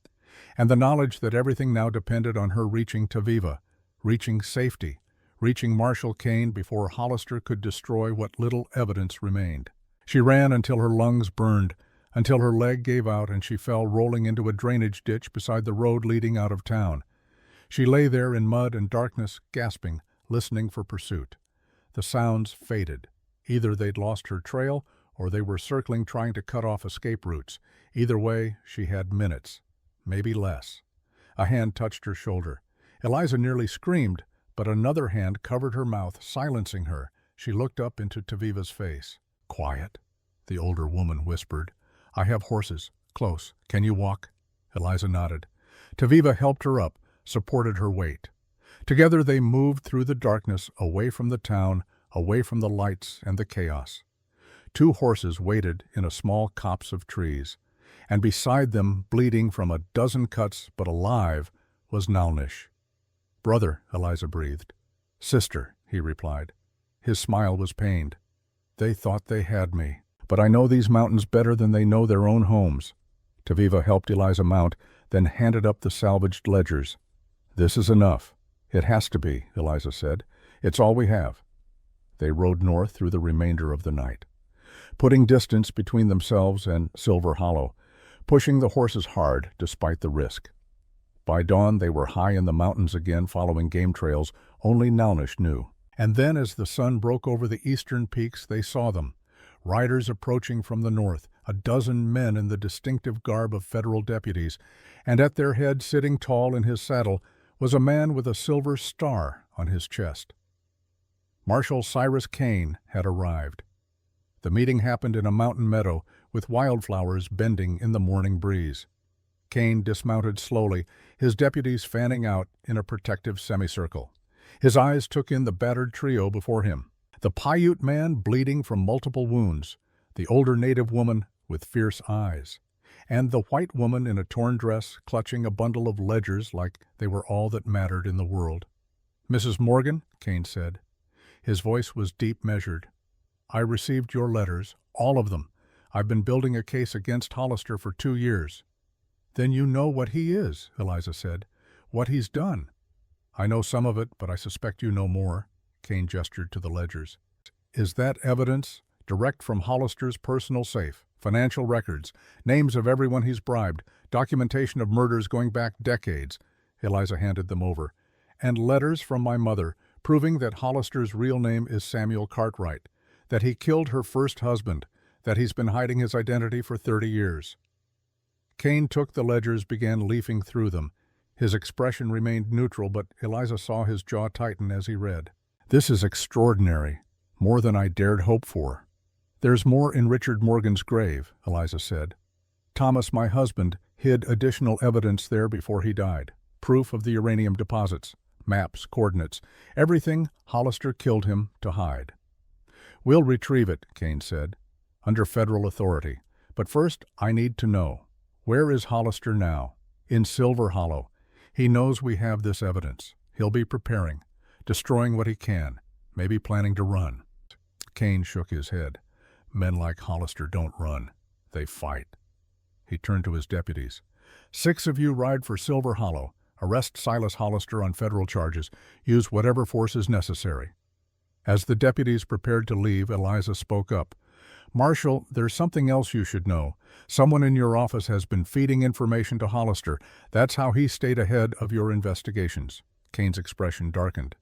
and the knowledge that everything now depended on her reaching Taviva, reaching safety, reaching Marshal Kane before Hollister could destroy what little evidence remained. She ran until her lungs burned, until her leg gave out and she fell rolling into a drainage ditch beside the road leading out of town. She lay there in mud and darkness, gasping, listening for pursuit. The sounds faded. Either they'd lost her trail, or they were circling, trying to cut off escape routes. Either way, she had minutes, maybe less. A hand touched her shoulder. Eliza nearly screamed, but another hand covered her mouth, silencing her. She looked up into Taviva's face. "Quiet," the older woman whispered. "I have horses. Close. Can you walk?" Eliza nodded. Taviva helped her up, supported her weight. Together they moved through the darkness, away from the town, away from the lights and the chaos. 2 horses waited in a small copse of trees, and beside them, bleeding from a dozen cuts but alive, was Nownish. "Brother," Eliza breathed. "Sister," he replied. His smile was pained. "They thought they had me, but I know these mountains better than they know their own homes." Taviva helped Eliza mount, then handed up the salvaged ledgers. "This is enough." "It has to be," Eliza said. "It's all we have." They rode north through the remainder of the night, putting distance between themselves and Silver Hollow, pushing the horses hard despite the risk. By dawn they were high in the mountains again, following game trails only Nownish knew. And then as the sun broke over the eastern peaks, they saw them, riders approaching from the north, a dozen men in the distinctive garb of federal deputies, and at their head, sitting tall in his saddle, was a man with a silver star on his chest. Marshal Cyrus Kane had arrived. The meeting happened in a mountain meadow, with wildflowers bending in the morning breeze. Kane dismounted slowly, his deputies fanning out in a protective semicircle. His eyes took in the battered trio before him. The Paiute man bleeding from multiple wounds, the older native woman with fierce eyes, and the white woman in a torn dress clutching a bundle of ledgers like they were all that mattered in the world. "Mrs. Morgan," Kane said. His voice was deep, measured. "I received your letters, all of them. I've been building a case against Hollister for 2 years. "Then you know what he is," Eliza said. "What he's done." "I know some of it, but I suspect you know more." Kane gestured to the ledgers. "Is that evidence direct from Hollister's personal safe? Financial records, names of everyone he's bribed, documentation of murders going back decades." Eliza handed them over. "And letters from my mother, proving that Hollister's real name is Samuel Cartwright, that he killed her first husband, that he's been hiding his identity for 30 years. Kane took the ledgers, began leafing through them. His expression remained neutral, but Eliza saw his jaw tighten as he read. "This is extraordinary, more than I dared hope for." "There's more in Richard Morgan's grave," Eliza said. "Thomas, my husband, hid additional evidence there before he died. Proof of the uranium deposits, maps, coordinates, everything Hollister killed him to hide." "We'll retrieve it," Kane said, "under federal authority. But first, I need to know. Where is Hollister now?" "In Silver Hollow. He knows we have this evidence. He'll be preparing, destroying what he can, maybe planning to run." Kane shook his head. "Men like Hollister don't run. They fight." He turned to his deputies. 6 of you ride for Silver Hollow. Arrest Silas Hollister on federal charges. Use whatever force is necessary." As the deputies prepared to leave, Eliza spoke up. "Marshal, there's something else you should know. Someone in your office has been feeding information to Hollister. That's how he stayed ahead of your investigations." Kane's expression darkened.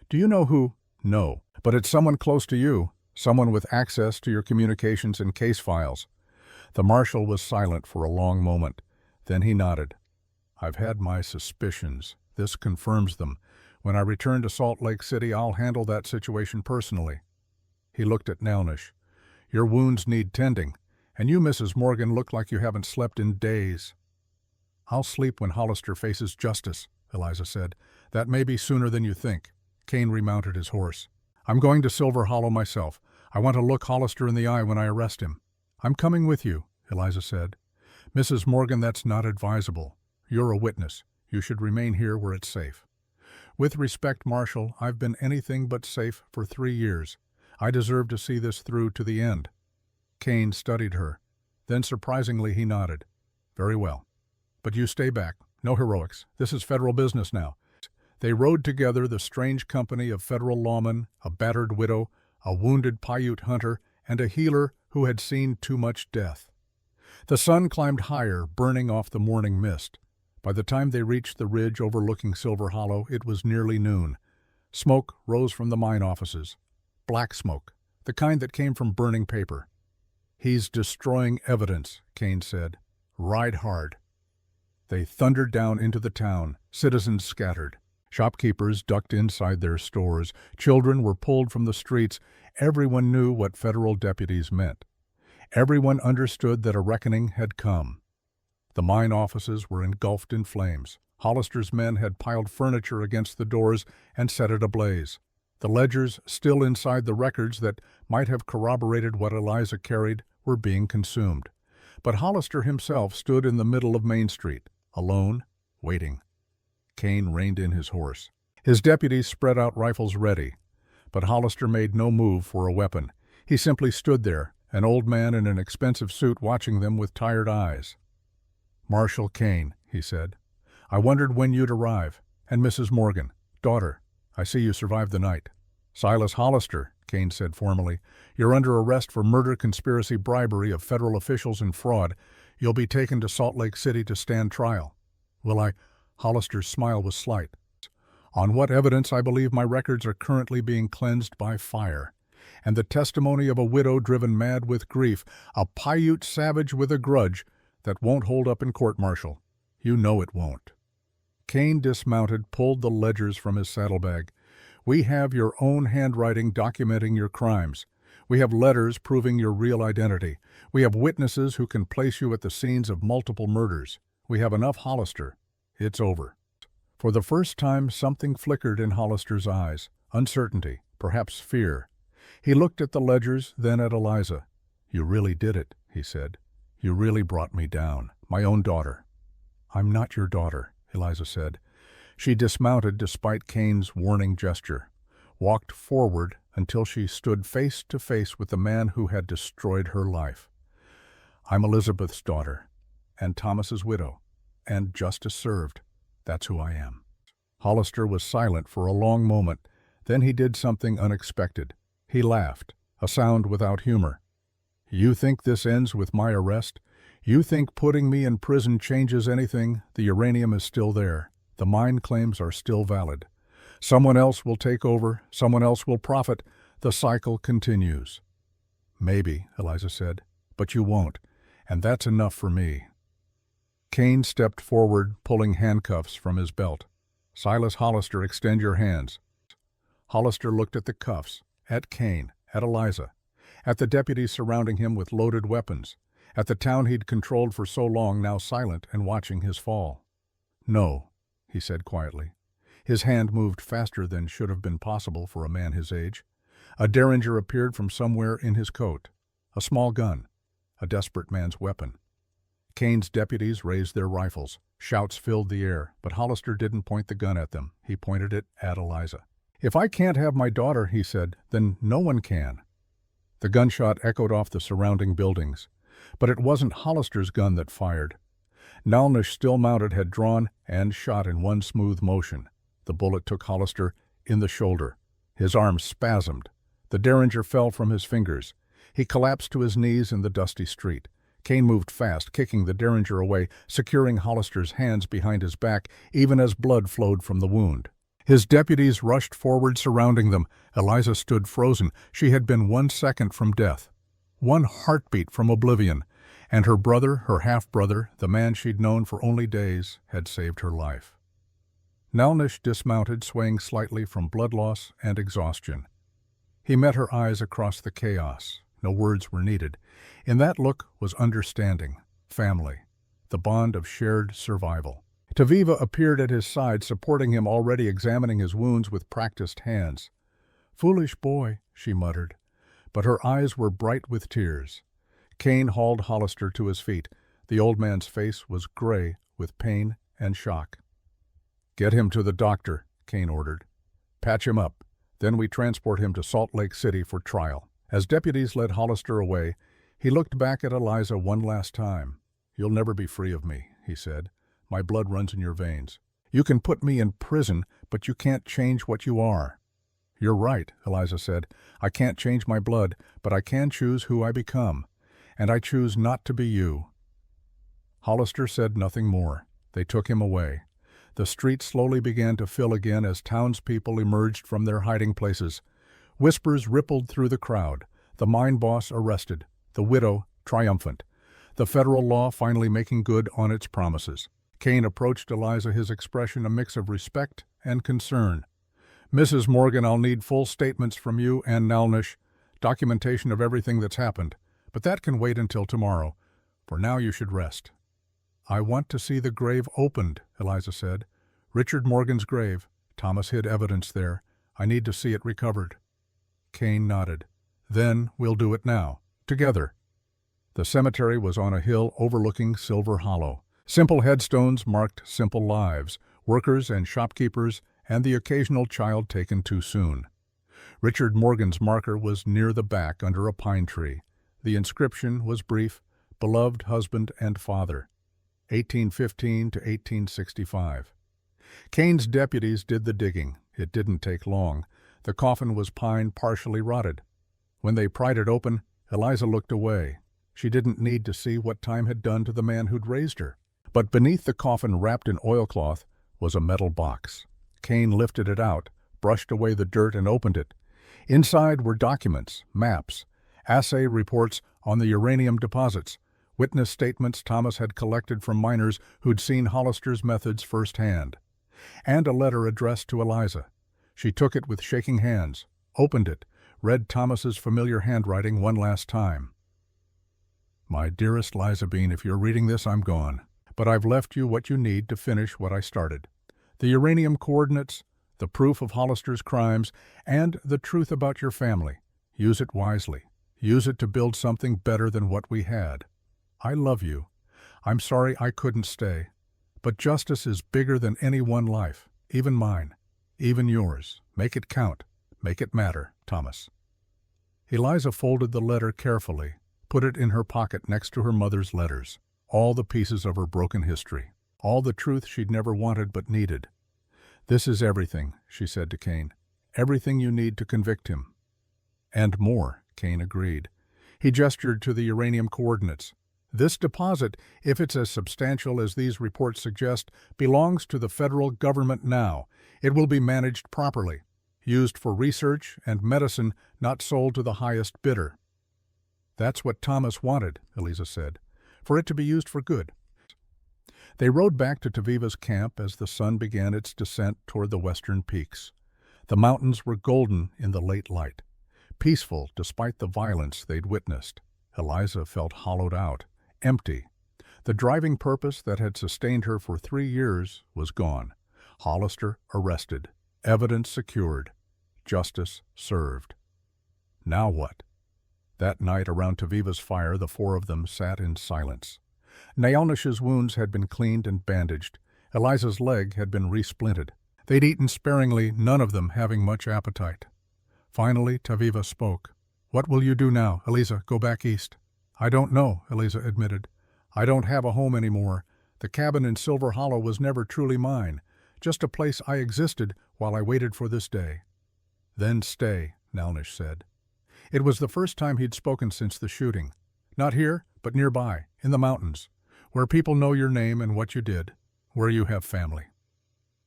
"Do you know who?" "No, but it's someone close to you, someone with access to your communications and case files." The marshal was silent for a long moment. Then he nodded. "I've had my suspicions. This confirms them. When I return to Salt Lake City, I'll handle that situation personally." He looked at Nelnish. "Your wounds need tending, and you, Mrs. Morgan, look like you haven't slept in days." "I'll sleep when Hollister faces justice," Eliza said. "That may be sooner than you think." Kane remounted his horse. "I'm going to Silver Hollow myself. I want to look Hollister in the eye when I arrest him." "I'm coming with you," Eliza said. "Mrs. Morgan, that's not advisable. You're a witness. You should remain here where it's safe." "With respect, Marshal, I've been anything but safe for 3 years. I deserve to see this through to the end." Kane studied her. Then, surprisingly, he nodded. "Very well. But you stay back. No heroics. This is federal business now." They rode together, the strange company of federal lawmen, a battered widow, a wounded Paiute hunter, and a healer who had seen too much death. The sun climbed higher, burning off the morning mist. By the time they reached the ridge overlooking Silver Hollow, it was nearly noon. Smoke rose from the mine offices. Black smoke, the kind that came from burning paper. "He's destroying evidence," Kane said. "Ride hard." They thundered down into the town. Citizens scattered. Shopkeepers ducked inside their stores. Children were pulled from the streets. Everyone knew what federal deputies meant. Everyone understood that a reckoning had come. The mine offices were engulfed in flames. Hollister's men had piled furniture against the doors and set it ablaze. The ledgers, still inside the records that might have corroborated what Eliza carried, were being consumed. But Hollister himself stood in the middle of Main Street, alone, waiting. Kane reined in his horse. His deputies spread out rifles ready. But Hollister made no move for a weapon. He simply stood there, an old man in an expensive suit watching them with tired eyes. "Marshal Kane," he said. "I wondered when you'd arrive. And Mrs. Morgan, daughter, I see you survived the night." "Silas Hollister," Kane said formally. "You're under arrest for murder, conspiracy, bribery of federal officials, and fraud. You'll be taken to Salt Lake City to stand trial." "Will I?" Hollister's smile was slight. "On what evidence? I believe my records are currently being cleansed by fire. And the testimony of a widow driven mad with grief, a Paiute savage with a grudge, that won't hold up in court-martial. You know it won't." Kane dismounted, pulled the ledgers from his saddlebag. "We have your own handwriting documenting your crimes. We have letters proving your real identity. We have witnesses who can place you at the scenes of multiple murders. We have enough Hollister. It's over." For the first time, something flickered in Hollister's eyes. Uncertainty, perhaps fear. He looked at the ledgers, then at Eliza. "You really did it," he said. "You really brought me down. My own daughter." "I'm not your daughter," Eliza said. She dismounted despite Kane's warning gesture, walked forward until she stood face to face with the man who had destroyed her life. "I'm Elizabeth's daughter, and Thomas's widow, and justice served. That's who I am." Hollister was silent for a long moment. Then he did something unexpected. He laughed, a sound without humor. "You think this ends with my arrest? You think putting me in prison changes anything? The uranium is still there. The mine claims are still valid. Someone else will take over. Someone else will profit. The cycle continues." "Maybe," Eliza said, "but you won't, and that's enough for me." Kane stepped forward, pulling handcuffs from his belt. "Silas Hollister, extend your hands." Hollister looked at the cuffs, at Kane, at Eliza, at the deputies surrounding him with loaded weapons, at the town he'd controlled for so long, now silent and watching his fall. "No," he said quietly. His hand moved faster than should have been possible for a man his age. A derringer appeared from somewhere in his coat. A small gun, a desperate man's weapon. Kane's deputies raised their rifles. Shouts filled the air, but Hollister didn't point the gun at them. He pointed it at Eliza. "If I can't have my daughter," he said, "then no one can." The gunshot echoed off the surrounding buildings. But it wasn't Hollister's gun that fired. Nalnish, still mounted, had drawn and shot in one smooth motion. The bullet took Hollister in the shoulder. His arm spasmed. The derringer fell from his fingers. He collapsed to his knees in the dusty street. Kane moved fast, kicking the derringer away, securing Hollister's hands behind his back, even as blood flowed from the wound. His deputies rushed forward, surrounding them. Eliza stood frozen. She had been 1 second from death, 1 heartbeat from oblivion, and her brother, her half-brother, the man she'd known for only days, had saved her life. Nalnish dismounted, swaying slightly from blood loss and exhaustion. He met her eyes across the chaos. No words were needed. In that look was understanding, family, the bond of shared survival. Taviva appeared at his side, supporting him, already examining his wounds with practiced hands. "Foolish boy," she muttered, but her eyes were bright with tears. Kane hauled Hollister to his feet. The old man's face was gray with pain and shock. "Get him to the doctor," Kane ordered. "Patch him up. Then we transport him to Salt Lake City for trial." As deputies led Hollister away, he looked back at Eliza one last time. "You'll never be free of me," he said. "My blood runs in your veins. You can put me in prison, but you can't change what you are." "You're right," Eliza said. "I can't change my blood, but I can choose who I become. And I choose not to be you." Hollister said nothing more. They took him away. The street slowly began to fill again as townspeople emerged from their hiding places. Whispers rippled through the crowd. The mine boss arrested. The widow triumphant. The federal law finally making good on its promises. Kane approached Eliza, his expression a mix of respect and concern. "Mrs. Morgan, I'll need full statements from you and Nalnish, documentation of everything that's happened. But that can wait until tomorrow. For now you should rest." "I want to see the grave opened," Eliza said. "Richard Morgan's grave. Thomas hid evidence there. I need to see it recovered." Kane nodded. "Then we'll do it now. Together." The cemetery was on a hill overlooking Silver Hollow. Simple headstones marked simple lives, workers and shopkeepers, and the occasional child taken too soon. Richard Morgan's marker was near the back under a pine tree. The inscription was brief: "Beloved husband and father, 1815 to 1865. Kane's deputies did the digging. It didn't take long. The coffin was pine, partially rotted. When they pried it open, Eliza looked away. She didn't need to see what time had done to the man who'd raised her. But beneath the coffin, wrapped in oilcloth, was a metal box. Kane lifted it out, brushed away the dirt, and opened it. Inside were documents, maps, assay reports on the uranium deposits, witness statements Thomas had collected from miners who'd seen Hollister's methods firsthand, and a letter addressed to Eliza. She took it with shaking hands, opened it, read Thomas's familiar handwriting one last time. "My dearest Liza Bean, if you're reading this, I'm gone. But I've left you what you need to finish what I started. The uranium coordinates, the proof of Hollister's crimes, and the truth about your family. Use it wisely. Use it to build something better than what we had. I love you. I'm sorry I couldn't stay. But justice is bigger than any one life, even mine, even yours. Make it count. Make it matter, Thomas." Eliza folded the letter carefully, put it in her pocket next to her mother's letters. All the pieces of her broken history. All the truth she'd never wanted but needed. "This is everything," she said to Kane. "Everything you need to convict him." "And more," Kane agreed. He gestured to the uranium coordinates. "This deposit, if it's as substantial as these reports suggest, belongs to the federal government now. It will be managed properly, used for research and medicine, not sold to the highest bidder." "That's what Thomas wanted," Eliza said, "for it to be used for good." They rode back to Taviva's camp as the sun began its descent toward the western peaks. The mountains were golden in the late light, peaceful despite the violence they'd witnessed. Eliza felt hollowed out, empty. The driving purpose that had sustained her for 3 years was gone. Hollister arrested, evidence secured, justice served. Now what? That night around Taviva's fire, the 4 of them sat in silence. Nalnish's wounds had been cleaned and bandaged. Eliza's leg had been resplinted. They'd eaten sparingly, none of them having much appetite. Finally, Taviva spoke. "What will you do now, Eliza? Go back east?" "I don't know," Eliza admitted. "I don't have a home anymore. The cabin in Silver Hollow was never truly mine, just a place I existed while I waited for this day." "Then stay," Nalnish said. It was the first time he'd spoken since the shooting. "Not here, but nearby, in the mountains, where people know your name and what you did, where you have family."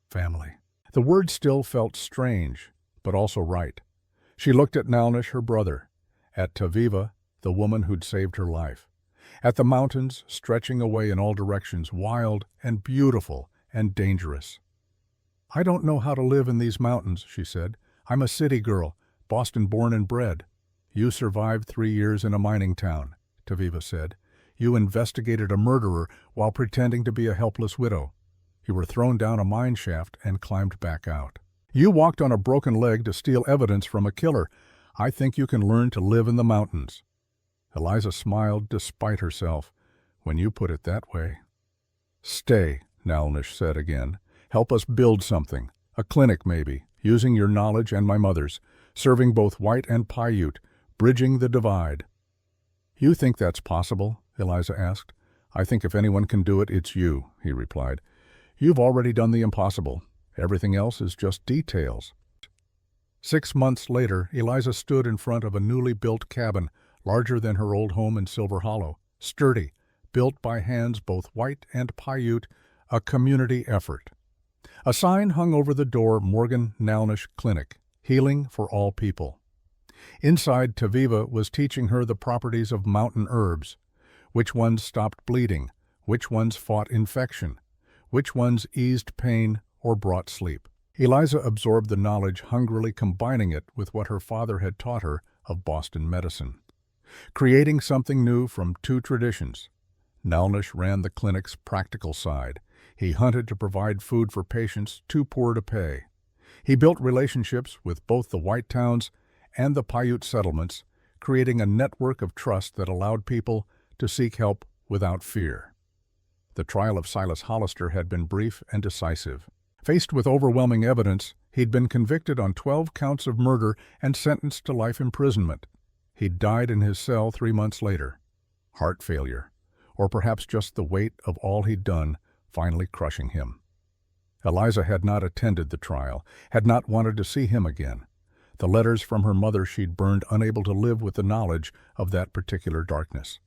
Family. The word still felt strange, but also right. She looked at Nalnish, her brother, at Taviva, the woman who'd saved her life, at the mountains stretching away in all directions, wild and beautiful and dangerous. "I don't know how to live in these mountains," she said. "I'm a city girl, Boston born and bred." "You survived 3 years in a mining town," Taviva said. "You investigated a murderer while pretending to be a helpless widow. You were thrown down a mine shaft and climbed back out. You walked on a broken leg to steal evidence from a killer. I think you can learn to live in the mountains." Eliza smiled despite herself. "When you put it that way." "Stay," Nalnish said again. "Help us build something. A clinic, maybe, using your knowledge and my mother's, serving both white and Paiute, bridging the divide." "You think that's possible?" Eliza asked. "I think if anyone can do it, it's you," he replied. "You've already done the impossible. Everything else is just details." 6 months later, Eliza stood in front of a newly built cabin, larger than her old home in Silver Hollow, sturdy, built by hands both white and Paiute, a community effort. A sign hung over the door, Morgan Nalnish Clinic, healing for all people. Inside, Taviva was teaching her the properties of mountain herbs, which ones stopped bleeding, which ones fought infection, which ones eased pain or brought sleep. Eliza absorbed the knowledge, hungrily combining it with what her father had taught her of Boston medicine, creating something new from 2 traditions. Nalnish ran the clinic's practical side. He hunted to provide food for patients too poor to pay. He built relationships with both the white towns and the Paiute settlements, creating a network of trust that allowed people to seek help without fear. The trial of Silas Hollister had been brief and decisive. Faced with overwhelming evidence, he'd been convicted on 12 counts of murder and sentenced to life imprisonment. He'd died in his cell 3 months later. Heart failure, or perhaps just the weight of all he'd done, finally crushing him. Eliza had not attended the trial, had not wanted to see him again. The letters from her mother she'd burned, unable to live with the knowledge of that particular darkness.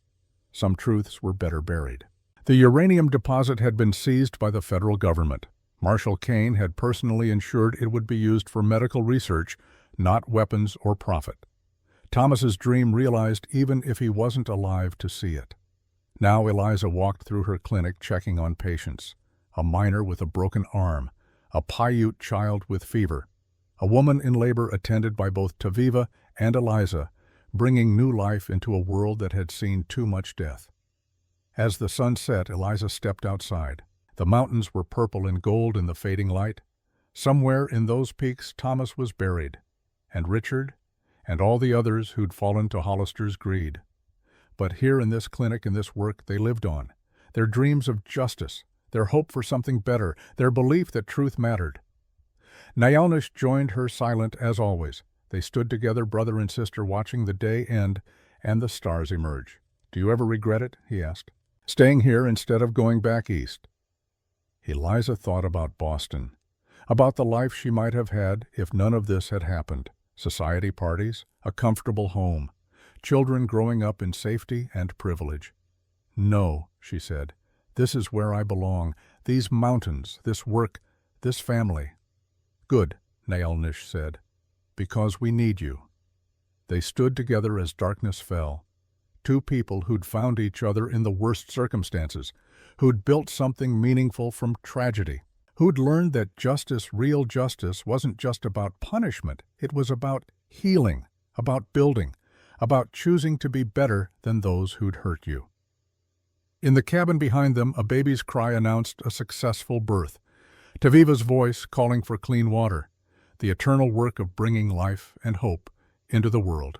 Some truths were better buried. The uranium deposit had been seized by the federal government. Marshal Kane had personally ensured it would be used for medical research, not weapons or profit. Thomas's dream realized even if he wasn't alive to see it. Now Eliza walked through her clinic checking on patients. A miner with a broken arm, a Paiute child with fever, a woman in labor attended by both Taviva and Eliza, bringing new life into a world that had seen too much death. As the sun set, Eliza stepped outside. The mountains were purple and gold in the fading light. Somewhere in those peaks Thomas was buried, and Richard, and all the others who'd fallen to Hollister's greed. But here in this clinic, in this work, they lived on. Their dreams of justice, their hope for something better, their belief that truth mattered. Nalnish joined her, silent as always. They stood together, brother and sister, watching the day end and the stars emerge. "Do you ever regret it?" he asked. "Staying here instead of going back east?" Eliza thought about Boston, about the life she might have had if none of this had happened. Society parties, a comfortable home, children growing up in safety and privilege. "No," she said, "this is where I belong. These mountains, this work, this family." "Good," Nalnish said, "because we need you." They stood together as darkness fell. 2 people who'd found each other in the worst circumstances, who'd built something meaningful from tragedy, who'd learned that justice, real justice, wasn't just about punishment. It was about healing, about building, about choosing to be better than those who'd hurt you. In the cabin behind them, a baby's cry announced a successful birth. Taviva's voice calling for clean water, the eternal work of bringing life and hope into the world.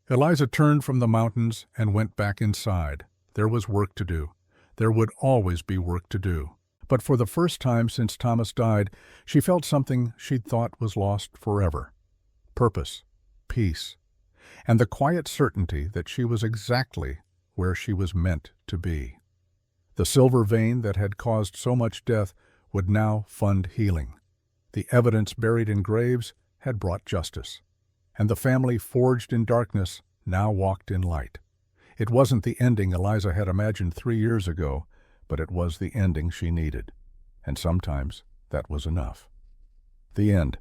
Eliza turned from the mountains and went back inside. There was work to do. There would always be work to do. But for the first time since Thomas died, she felt something she'd thought was lost forever. Purpose, peace, and the quiet certainty that she was exactly where she was meant to be. The silver vein that had caused so much death would now fund healing. The evidence buried in graves had brought justice. And the family forged in darkness now walked in light. It wasn't the ending Eliza had imagined 3 years ago, but it was the ending she needed. And sometimes that was enough. The end.